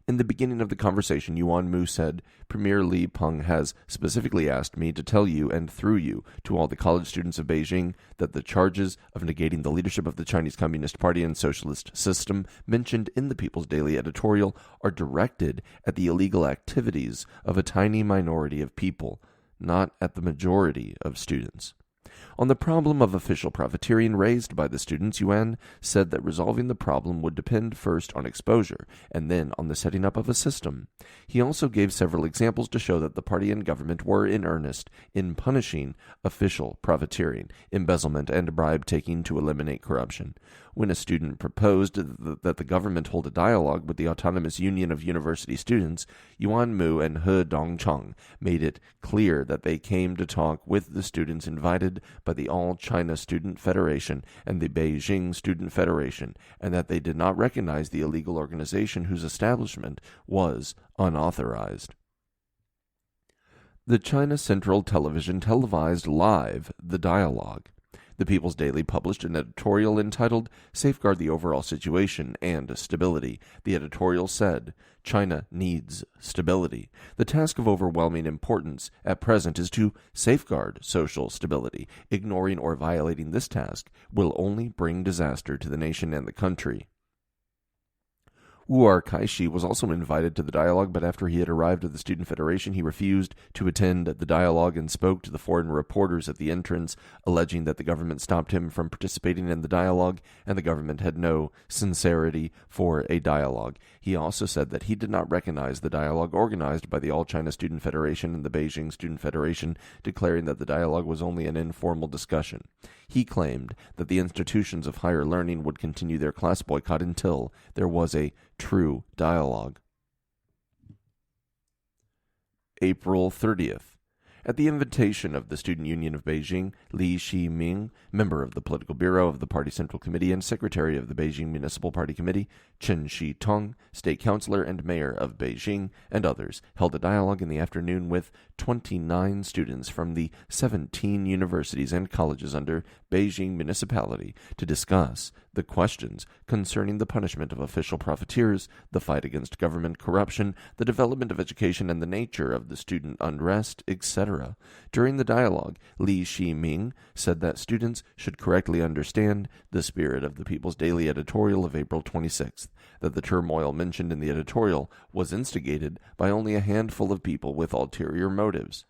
In the beginning of the conversation, Yuan Mu said, Premier Li Peng has specifically asked me to tell you and through you to all the college students of Beijing that the charges of negating the leadership of the Chinese Communist Party and socialist system mentioned in the People's Daily editorial are directed at the illegal activities of a tiny minority of people, not at the majority of students. On the problem of official profiteering raised by the students, Yuan said that resolving the problem would depend first on exposure and then on the setting up of a system. He also gave several examples to show that the party and government were in earnest in punishing official profiteering, embezzlement, and bribe-taking to eliminate corruption. When a student proposed that the government hold a dialogue with the Autonomous Union of University Students, Yuan Mu and He Dongcheng made it clear that they came to talk with the students invited by the All-China Student Federation and the Beijing Student Federation, and that they did not recognize the illegal organization whose establishment was unauthorized. The China Central Television televised live the dialogue. The People's Daily published an editorial entitled Safeguard the Overall Situation and Stability. The editorial said, China needs stability. The task of overwhelming importance at present is to safeguard social stability. Ignoring or violating this task will only bring disaster to the nation and the country. Wu Kaishi was also invited to the dialogue, but after he had arrived at the Student Federation, he refused to attend the dialogue and spoke to the foreign reporters at the entrance, alleging that the government stopped him from participating in the dialogue and the government had no sincerity for a dialogue. He also said that he did not recognize the dialogue organized by the All-China Student Federation and the Beijing Student Federation, declaring that the dialogue was only an informal discussion. He claimed that the institutions of higher learning would continue their class boycott until there was a true dialogue. April 30th. At the invitation of the Student Union of Beijing, Li Shiming, member of the Political Bureau of the Party Central Committee and Secretary of the Beijing Municipal Party Committee, Chen Shitong, State Councilor and Mayor of Beijing, and others, held a dialogue in the afternoon with 29 students from the 17 universities and colleges under Beijing Municipality to discuss the questions concerning the punishment of official profiteers, the fight against government corruption, the development of education, and the nature of the student unrest, etc. During the dialogue, Li Shiming said that students should correctly understand the spirit of the People's Daily editorial of April 26th, that the turmoil mentioned in the editorial was instigated by only a handful of people with ulterior motives.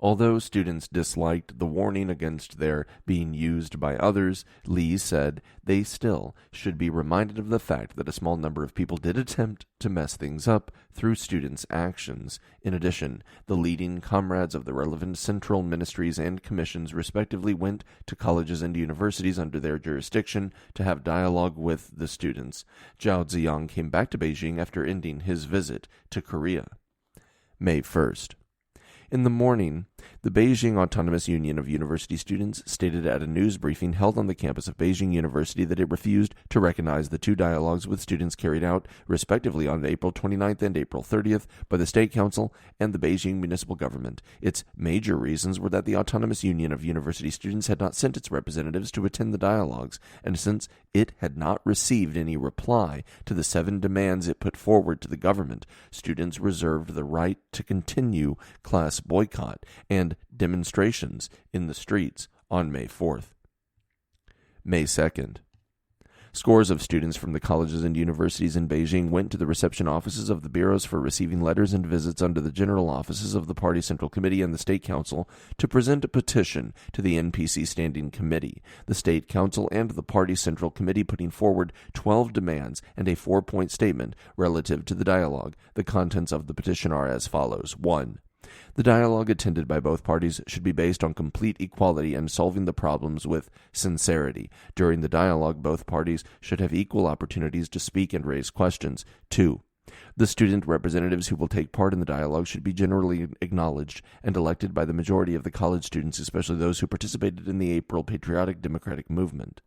Although students disliked the warning against their being used by others, Lee said they still should be reminded of the fact that a small number of people did attempt to mess things up through students' actions. In addition, the leading comrades of the relevant central ministries and commissions respectively went to colleges and universities under their jurisdiction to have dialogue with the students. Zhao Ziyang came back to Beijing after ending his visit to Korea. May 1st. In the morning, the Beijing Autonomous Union of University Students stated at a news briefing held on the campus of Beijing University that it refused to recognize the two dialogues with students carried out, respectively, on April 29th and April 30th by the State Council and the Beijing municipal government. Its major reasons were that the Autonomous Union of University Students had not sent its representatives to attend the dialogues, and since it had not received any reply to the 7 demands it put forward to the government, students reserved the right to continue class boycott and demonstrations in the streets on May 4th. May 2nd. Scores of students from the colleges and universities in Beijing went to the reception offices of the bureaus for receiving letters and visits under the general offices of the Party Central Committee and the State Council to present a petition to the NPC Standing Committee. The State Council and the Party Central Committee putting forward 12 demands and a 4-point statement relative to the dialogue. The contents of the petition are as follows. 1. The dialogue attended by both parties should be based on complete equality and solving the problems with sincerity. During the dialogue, both parties should have equal opportunities to speak and raise questions. 2. The student representatives who will take part in the dialogue should be generally acknowledged and elected by the majority of the college students, especially those who participated in the April Patriotic Democratic Movement.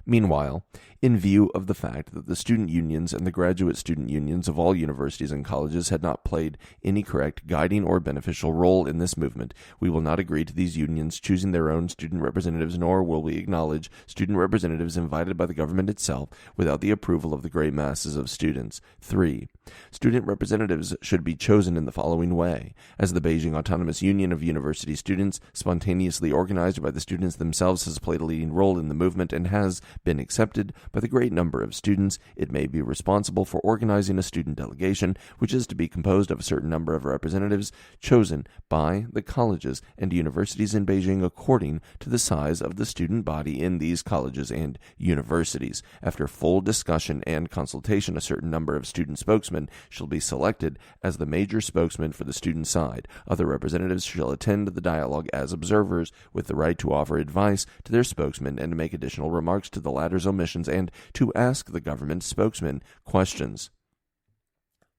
Meanwhile, in view of the fact that the student unions and the graduate student unions of all universities and colleges had not played any correct guiding or beneficial role in this movement, we will not agree to these unions choosing their own student representatives, nor will we acknowledge student representatives invited by the government itself without the approval of the great masses of students. 3. Student representatives should be chosen in the following way. As the Beijing Autonomous Union of University Students, spontaneously organized by the students themselves, has played a leading role in the movement and has been accepted by the great number of students, it may be responsible for organizing a student delegation, which is to be composed of a certain number of representatives chosen by the colleges and universities in Beijing according to the size of the student body in these colleges and universities. After full discussion and consultation, a certain number of student spokesmen shall be selected as the major spokesman for the student side. Other representatives shall attend the dialogue as observers, with the right to offer advice to their spokesman and to make additional remarks to the latter's omissions and to ask the government spokesman questions.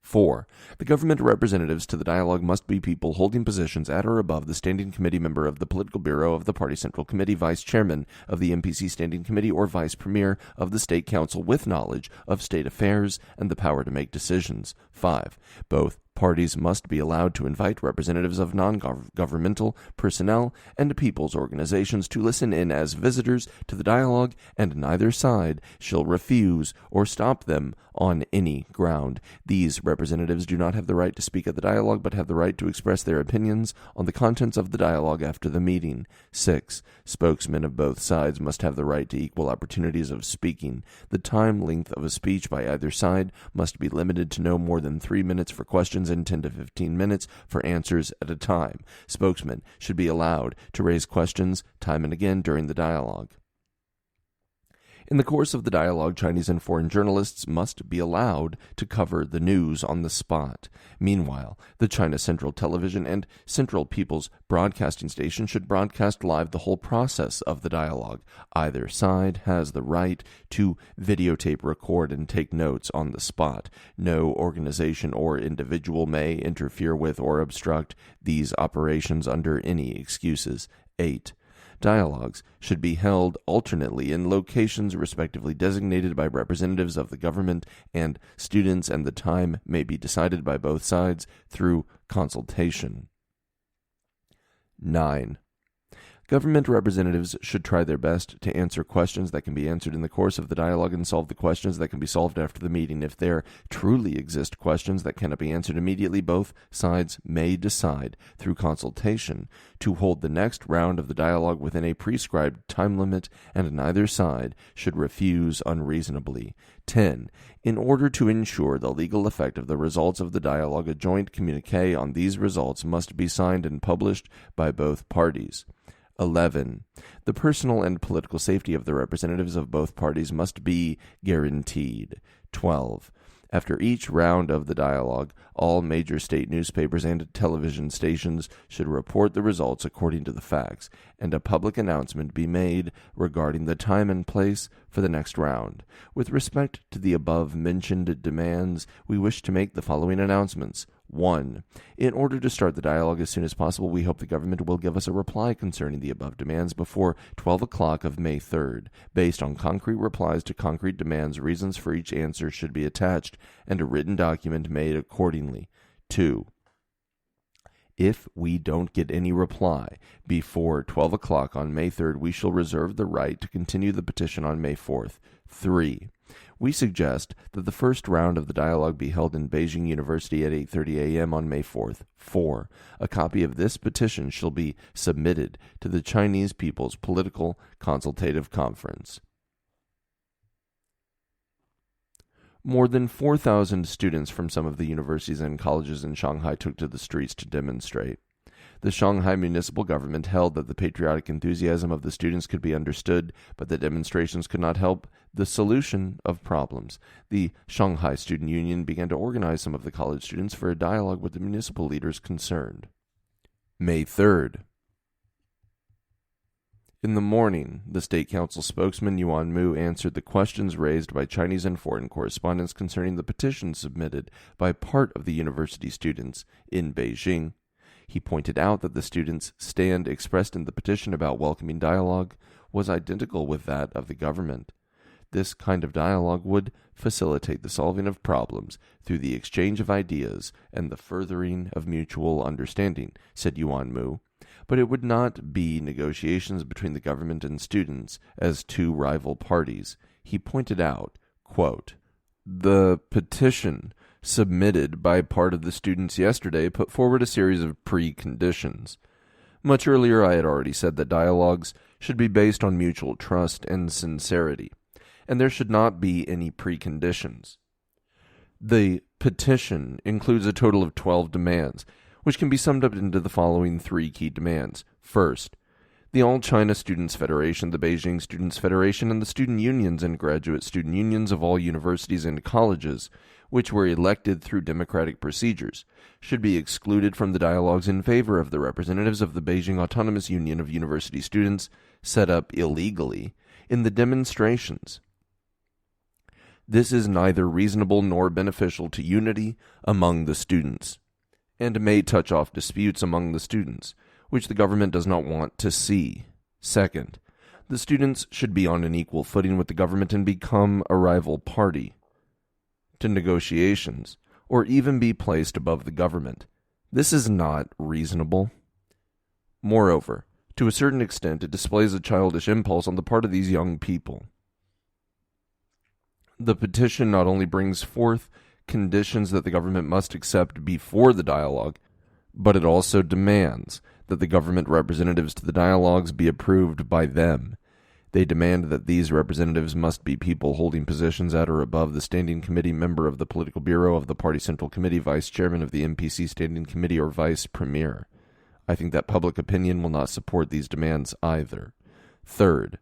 4. The government representatives to the dialogue must be people holding positions at or above the Standing Committee member of the Political Bureau of the Party Central Committee, Vice Chairman of the NPC Standing Committee, or Vice Premier of the State Council with knowledge of state affairs and the power to make decisions. 5. Both parties must be allowed to invite representatives of non-governmental personnel and people's organizations to listen in as visitors to the dialogue, and neither side shall refuse or stop them on any ground. These representatives do not have the right to speak at the dialogue, but have the right to express their opinions on the contents of the dialogue after the meeting. 6. Spokesmen of both sides must have the right to equal opportunities of speaking. The time length of a speech by either side must be limited to no more than 3 minutes for questions and 10 to 15 minutes for answers at a time. Spokesmen should be allowed to raise questions time and again during the dialogue. In the course of the dialogue, Chinese and foreign journalists must be allowed to cover the news on the spot. Meanwhile, the China Central Television and Central People's Broadcasting Station should broadcast live the whole process of the dialogue. Either side has the right to videotape, record, and take notes on the spot. No organization or individual may interfere with or obstruct these operations under any excuses. 8. Dialogues should be held alternately in locations respectively designated by representatives of the government and students, and the time may be decided by both sides through consultation. 9. Government representatives should try their best to answer questions that can be answered in the course of the dialogue and solve the questions that can be solved after the meeting. If there truly exist questions that cannot be answered immediately, both sides may decide, through consultation, to hold the next round of the dialogue within a prescribed time limit, and neither side should refuse unreasonably. 10. In order to ensure the legal effect of the results of the dialogue, a joint communique on these results must be signed and published by both parties. 11. The personal and political safety of the representatives of both parties must be guaranteed. 12. After each round of the dialogue, all major state newspapers and television stations should report the results according to the facts, and a public announcement be made regarding the time and place for the next round. With respect to the above-mentioned demands, we wish to make the following announcements. 1. In order to start the dialogue as soon as possible, we hope the government will give us a reply concerning the above demands before 12 o'clock of May 3rd. Based on concrete replies to concrete demands, reasons for each answer should be attached, and a written document made accordingly. 2. If we don't get any reply before 12 o'clock on May 3rd, we shall reserve the right to continue the petition on May 4th. 3. We suggest that the first round of the dialogue be held in Beijing University at 8:30 a.m. on May 4th. 4. A copy of this petition shall be submitted to the Chinese People's Political Consultative Conference. More than 4,000 students from some of the universities and colleges in Shanghai took to the streets to demonstrate. The Shanghai municipal government held that the patriotic enthusiasm of the students could be understood, but that demonstrations could not help the solution of problems. The Shanghai Student Union began to organize some of the college students for a dialogue with the municipal leaders concerned. May 3rd. In the morning, the State Council spokesman Yuan Mu answered the questions raised by Chinese and foreign correspondents concerning the petition submitted by part of the university students in Beijing. He pointed out that the students' stand expressed in the petition about welcoming dialogue was identical with that of the government. This kind of dialogue would facilitate the solving of problems through the exchange of ideas and the furthering of mutual understanding, said Yuan Mu. But it would not be negotiations between the government and students as two rival parties. He pointed out, quote, "The petition submitted by part of the students yesterday put forward a series of preconditions. Much earlier I had already said that dialogues should be based on mutual trust and sincerity, and there should not be any preconditions. The petition includes a total of 12 demands, which can be summed up into the following three key demands. First, the All China Students Federation, the Beijing Students Federation, and the student unions and graduate student unions of all universities and colleges, which were elected through democratic procedures, should be excluded from the dialogues in favor of the representatives of the Beijing Autonomous Union of University Students set up illegally in the demonstrations. This is neither reasonable nor beneficial to unity among the students, and may touch off disputes among the students, which the government does not want to see. Second, the students should be on an equal footing with the government and become a rival party to negotiations, or even be placed above the government. This is not reasonable. Moreover, to a certain extent, it displays a childish impulse on the part of these young people. The petition not only brings forth conditions that the government must accept before the dialogue, but it also demands that the government representatives to the dialogues be approved by them. They demand that these representatives must be people holding positions at or above the Standing Committee, member of the Political Bureau of the Party Central Committee, Vice Chairman of the MPC Standing Committee, or Vice Premier. I think that public opinion will not support these demands either. Third,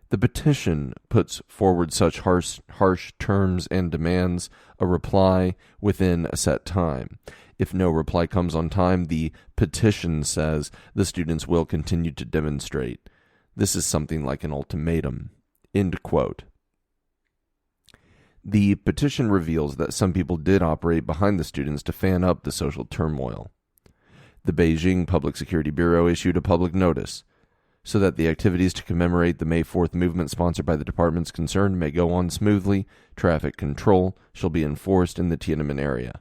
the petition puts forward such harsh terms and demands a reply within a set time. If no reply comes on time, the petition says the students will continue to demonstrate. This is something like an ultimatum." End quote. The petition reveals that some people did operate behind the students to fan up the social turmoil. The Beijing Public Security Bureau issued a public notice so that the activities to commemorate the May 4th movement sponsored by the departments concerned may go on smoothly. Traffic control shall be enforced in the Tiananmen area.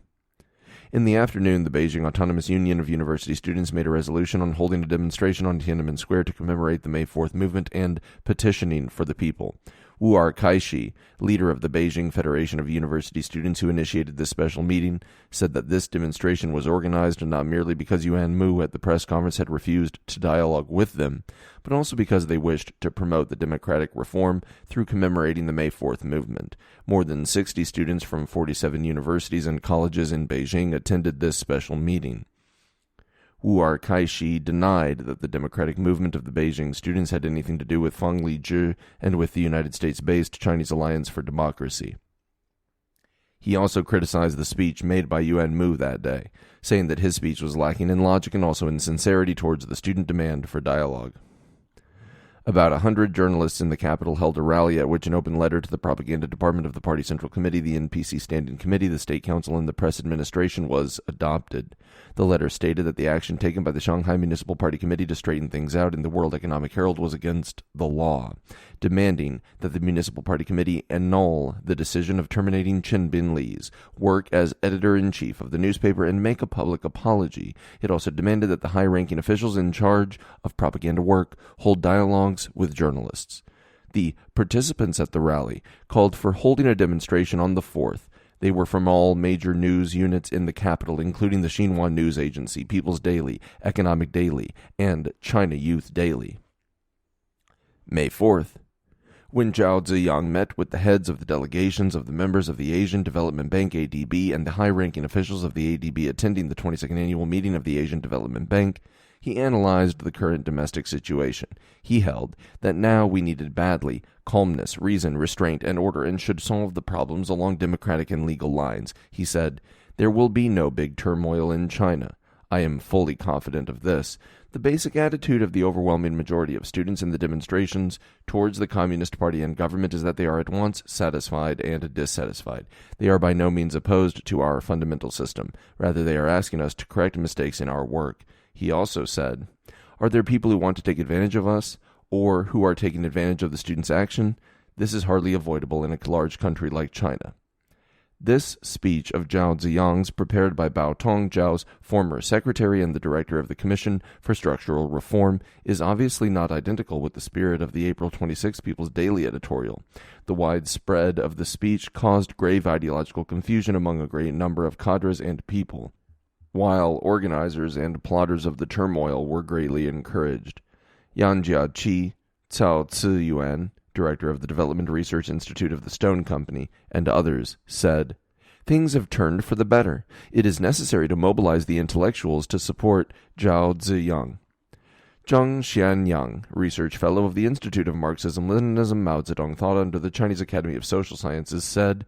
In the afternoon, the Beijing Autonomous Union of University Students made a resolution on holding a demonstration on Tiananmen Square to commemorate the May 4th movement and petitioning for the people. Wu Kaishi, leader of the Beijing Federation of University Students who initiated this special meeting, said that this demonstration was organized not merely because Yuan Mu at the press conference had refused to dialogue with them, but also because they wished to promote the democratic reform through commemorating the May 4th movement. More than 60 students from 47 universities and colleges in Beijing attended this special meeting. Wu Kaishi denied that the democratic movement of the Beijing students had anything to do with Fang Lizhi and with the United States-based Chinese Alliance for Democracy. He also criticized the speech made by Yuan Mu that day, saying that his speech was lacking in logic and also in sincerity towards the student demand for dialogue. About 100 journalists in the capital held a rally at which an open letter to the propaganda department of the Party Central Committee, the NPC Standing Committee, the State Council, and the Press Administration was adopted. The letter stated that the action taken by the Shanghai Municipal Party Committee to straighten things out in the World Economic Herald was against the law, demanding that the Municipal Party Committee annul the decision of terminating Chen Binli's work as editor-in-chief of the newspaper and make a public apology. It also demanded that the high-ranking officials in charge of propaganda work hold dialogues with journalists. The participants at the rally called for holding a demonstration on the 4th. They were from all major news units in the capital, including the Xinhua News Agency, People's Daily, Economic Daily, and China Youth Daily. May 4th. When Zhao Ziyang met with the heads of the delegations of the members of the Asian Development Bank ADB and the high-ranking officials of the ADB attending the 22nd annual meeting of the Asian Development Bank, he analyzed the current domestic situation. He held that now we needed badly calmness, reason, restraint, and order, and should solve the problems along democratic and legal lines. He said, "There will be no big turmoil in China. I am fully confident of this." The basic attitude of the overwhelming majority of students in the demonstrations towards the Communist Party and government is that they are at once satisfied and dissatisfied. They are by no means opposed to our fundamental system. Rather, they are asking us to correct mistakes in our work. He also said, "Are there people who want to take advantage of us, or who are taking advantage of the students' action? This is hardly avoidable in a large country like China." This speech of Zhao Ziyang's, prepared by Bao Tong, Zhao's former secretary and the director of the Commission for Structural Reform, is obviously not identical with the spirit of the April 26 People's Daily editorial. The widespread of the speech caused grave ideological confusion among a great number of cadres and people, while organizers and plotters of the turmoil were greatly encouraged. Yang Jiaqi, Cao Ziyuan, director of the Development Research Institute of the Stone Company, and others, said, "Things have turned for the better. It is necessary to mobilize the intellectuals to support Zhao Ziyang." Zhang Xianyang, research fellow of the Institute of Marxism-Leninism Mao Zedong Thought under the Chinese Academy of Social Sciences, said,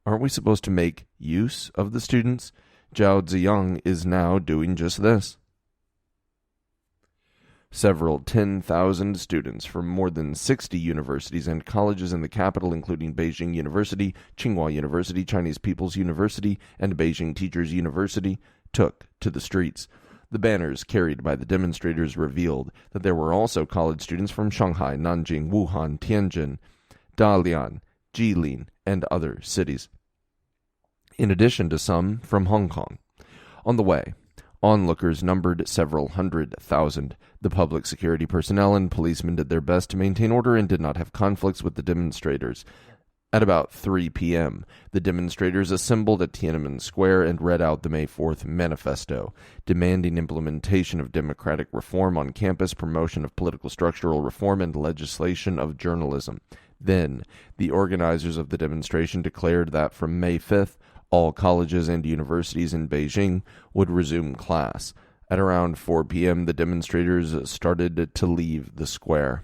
"Aren't we supposed to make use of the students? Zhao Ziyang is now doing just this." Several 10,000 students from more than 60 universities and colleges in the capital, including Beijing University, Tsinghua University, Chinese People's University, and Beijing Teachers University, took to the streets. The banners carried by the demonstrators revealed that there were also college students from Shanghai, Nanjing, Wuhan, Tianjin, Dalian, Jilin, and other cities, in addition to some from Hong Kong. On the way, onlookers numbered several 100,000. The public security personnel and policemen did their best to maintain order and did not have conflicts with the demonstrators. At about 3 p.m., the demonstrators assembled at Tiananmen Square and read out the May 4th manifesto, demanding implementation of democratic reform on campus, promotion of political structural reform, and legislation of journalism. Then, the organizers of the demonstration declared that from May 5th, all colleges and universities in Beijing would resume class. At around 4 p.m., the demonstrators started to leave the square.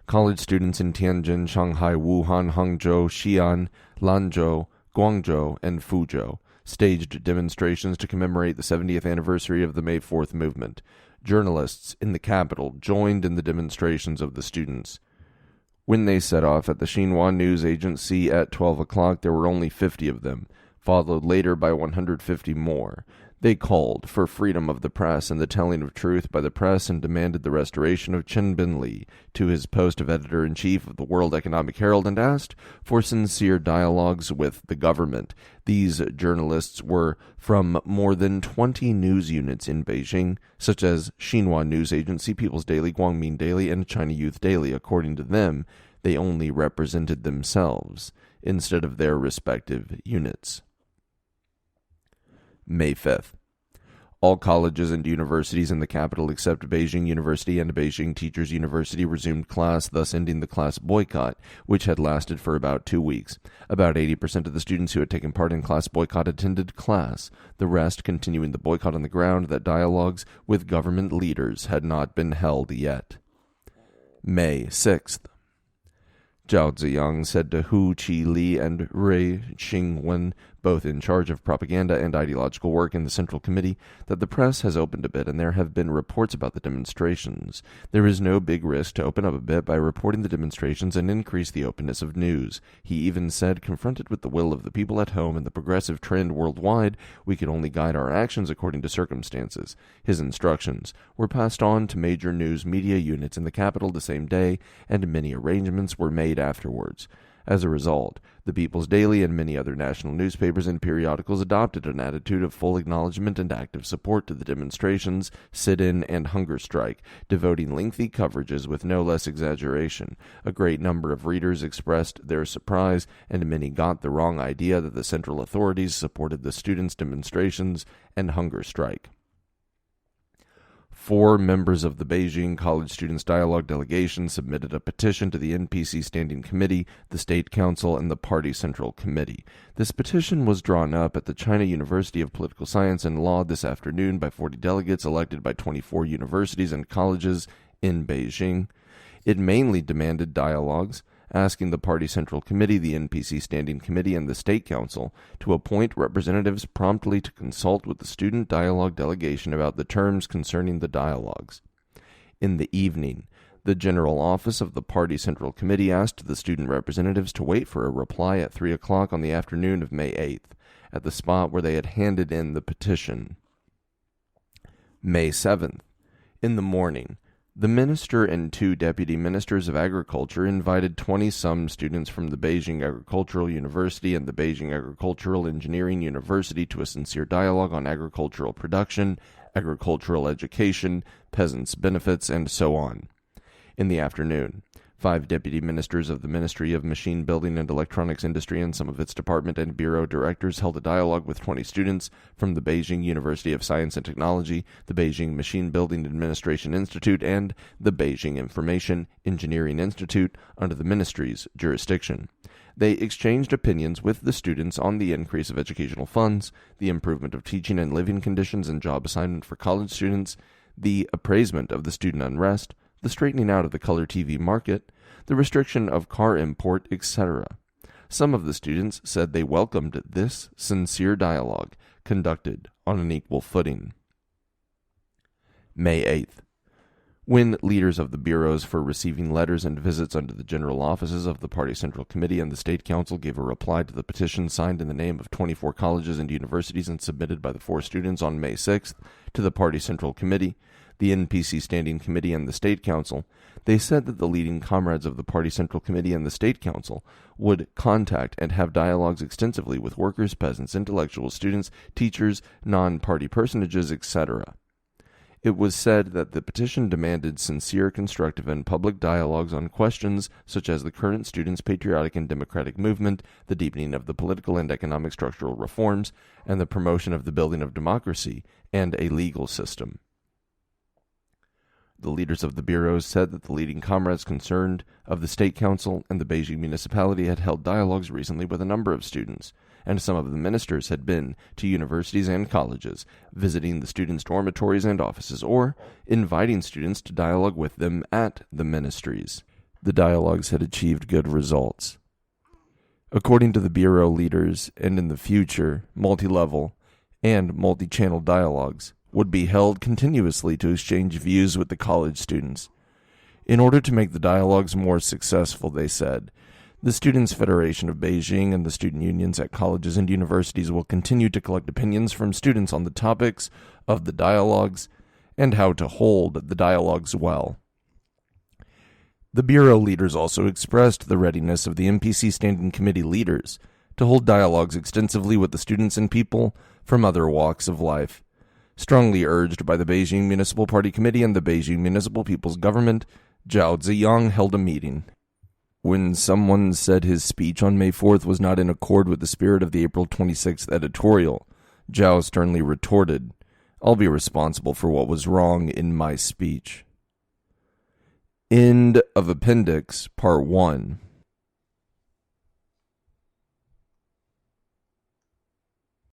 College students in Tianjin, Shanghai, Wuhan, Hangzhou, Xi'an, Lanzhou, Guangzhou, and Fuzhou staged demonstrations to commemorate the 70th anniversary of the May 4th movement. Journalists in the capital joined in the demonstrations of the students. When they set off at the Xinhua News Agency at 12 o'clock, there were only 50 of them, followed later by 150 more. They called for freedom of the press and the telling of truth by the press and demanded the restoration of Chen Binli to his post of editor-in-chief of the World Economic Herald and asked for sincere dialogues with the government. These journalists were from more than 20 news units in Beijing, such as Xinhua News Agency, People's Daily, Guangming Daily, and China Youth Daily. According to them, they only represented themselves instead of their respective units. May 5th. All colleges and universities in the capital except Beijing University and Beijing Teachers University resumed class, thus ending the class boycott, which had lasted for about 2 weeks. About 80% of the students who had taken part in class boycott attended class, the rest continuing the boycott on the ground that dialogues with government leaders had not been held yet. May 6th. Zhao Ziyang said to Hu Qili and Rui Qingwen, both in charge of propaganda and ideological work in the Central Committee, that the press has opened a bit and there have been reports about the demonstrations. There is no big risk to open up a bit by reporting the demonstrations and increase the openness of news. He even said, confronted with the will of the people at home and the progressive trend worldwide, we could only guide our actions according to circumstances. His instructions were passed on to major news media units in the capital the same day, and many arrangements were made afterwards. As a result, the People's Daily and many other national newspapers and periodicals adopted an attitude of full acknowledgement and active support to the demonstrations, sit-in, and hunger strike, devoting lengthy coverages with no less exaggeration. A great number of readers expressed their surprise, and many got the wrong idea that the central authorities supported the students' demonstrations and hunger strike. 4 members of the Beijing College Students Dialogue delegation submitted a petition to the NPC Standing Committee, the State Council, and the Party Central Committee. This petition was drawn up at the China University of Political Science and Law this afternoon by 40 delegates elected by 24 universities and colleges in Beijing. It mainly demanded dialogues, asking the Party Central Committee, the NPC Standing Committee, and the State Council to appoint representatives promptly to consult with the Student Dialogue delegation about the terms concerning the dialogues. In the evening, the General Office of the Party Central Committee asked the student representatives to wait for a reply at 3 o'clock on the afternoon of May 8th, at the spot where they had handed in the petition. May 7th. In the morning, the minister and 2 deputy ministers of agriculture invited 20-some students from the Beijing Agricultural University and the Beijing Agricultural Engineering University to a sincere dialogue on agricultural production, agricultural education, peasants' benefits, and so on. In the afternoon, 5 deputy ministers of the Ministry of Machine Building and Electronics Industry and some of its department and bureau directors held a dialogue with 20 students from the Beijing University of Science and Technology, the Beijing Machine Building Administration Institute, and the Beijing Information Engineering Institute under the ministry's jurisdiction. They exchanged opinions with the students on the increase of educational funds, the improvement of teaching and living conditions and job assignment for college students, the appraisement of the student unrest, the straightening out of the color TV market, the restriction of car import, etc. Some of the students said they welcomed this sincere dialogue, conducted on an equal footing. May 8th. When leaders of the bureaus for receiving letters and visits under the general offices of the Party Central Committee and the State Council gave a reply to the petition signed in the name of 24 colleges and universities and submitted by the 4 students on May 6th to the Party Central Committee, the NPC Standing Committee, and the State Council, they said that the leading comrades of the Party Central Committee and the State Council would contact and have dialogues extensively with workers, peasants, intellectuals, students, teachers, non-party personages, etc. It was said that the petition demanded sincere, constructive, and public dialogues on questions such as the current students' patriotic and democratic movement, the deepening of the political and economic structural reforms, and the promotion of the building of democracy and a legal system. The leaders of the bureaus said that the leading comrades concerned of the State Council and the Beijing municipality had held dialogues recently with a number of students, and some of the ministers had been to universities and colleges, visiting the students' dormitories and offices, or inviting students to dialogue with them at the ministries. The dialogues had achieved good results. According to the bureau leaders, and in the future, multi-level and multi-channel dialogues would be held continuously to exchange views with the college students. In order to make the dialogues more successful, they said, The Students' Federation of Beijing and the student unions at colleges and universities will continue to collect opinions from students on the topics of the dialogues and how to hold the dialogues well. The Bureau leaders also expressed the readiness of the MPC Standing Committee leaders to hold dialogues extensively with the students and people from other walks of life. Strongly urged by the Beijing Municipal Party Committee and the Beijing Municipal People's Government, Zhao Ziyang held a meeting. When someone said his speech on May 4th was not in accord with the spirit of the April 26th editorial, Zhao sternly retorted, "I'll be responsible for what was wrong in my speech." End of Appendix, Part 1.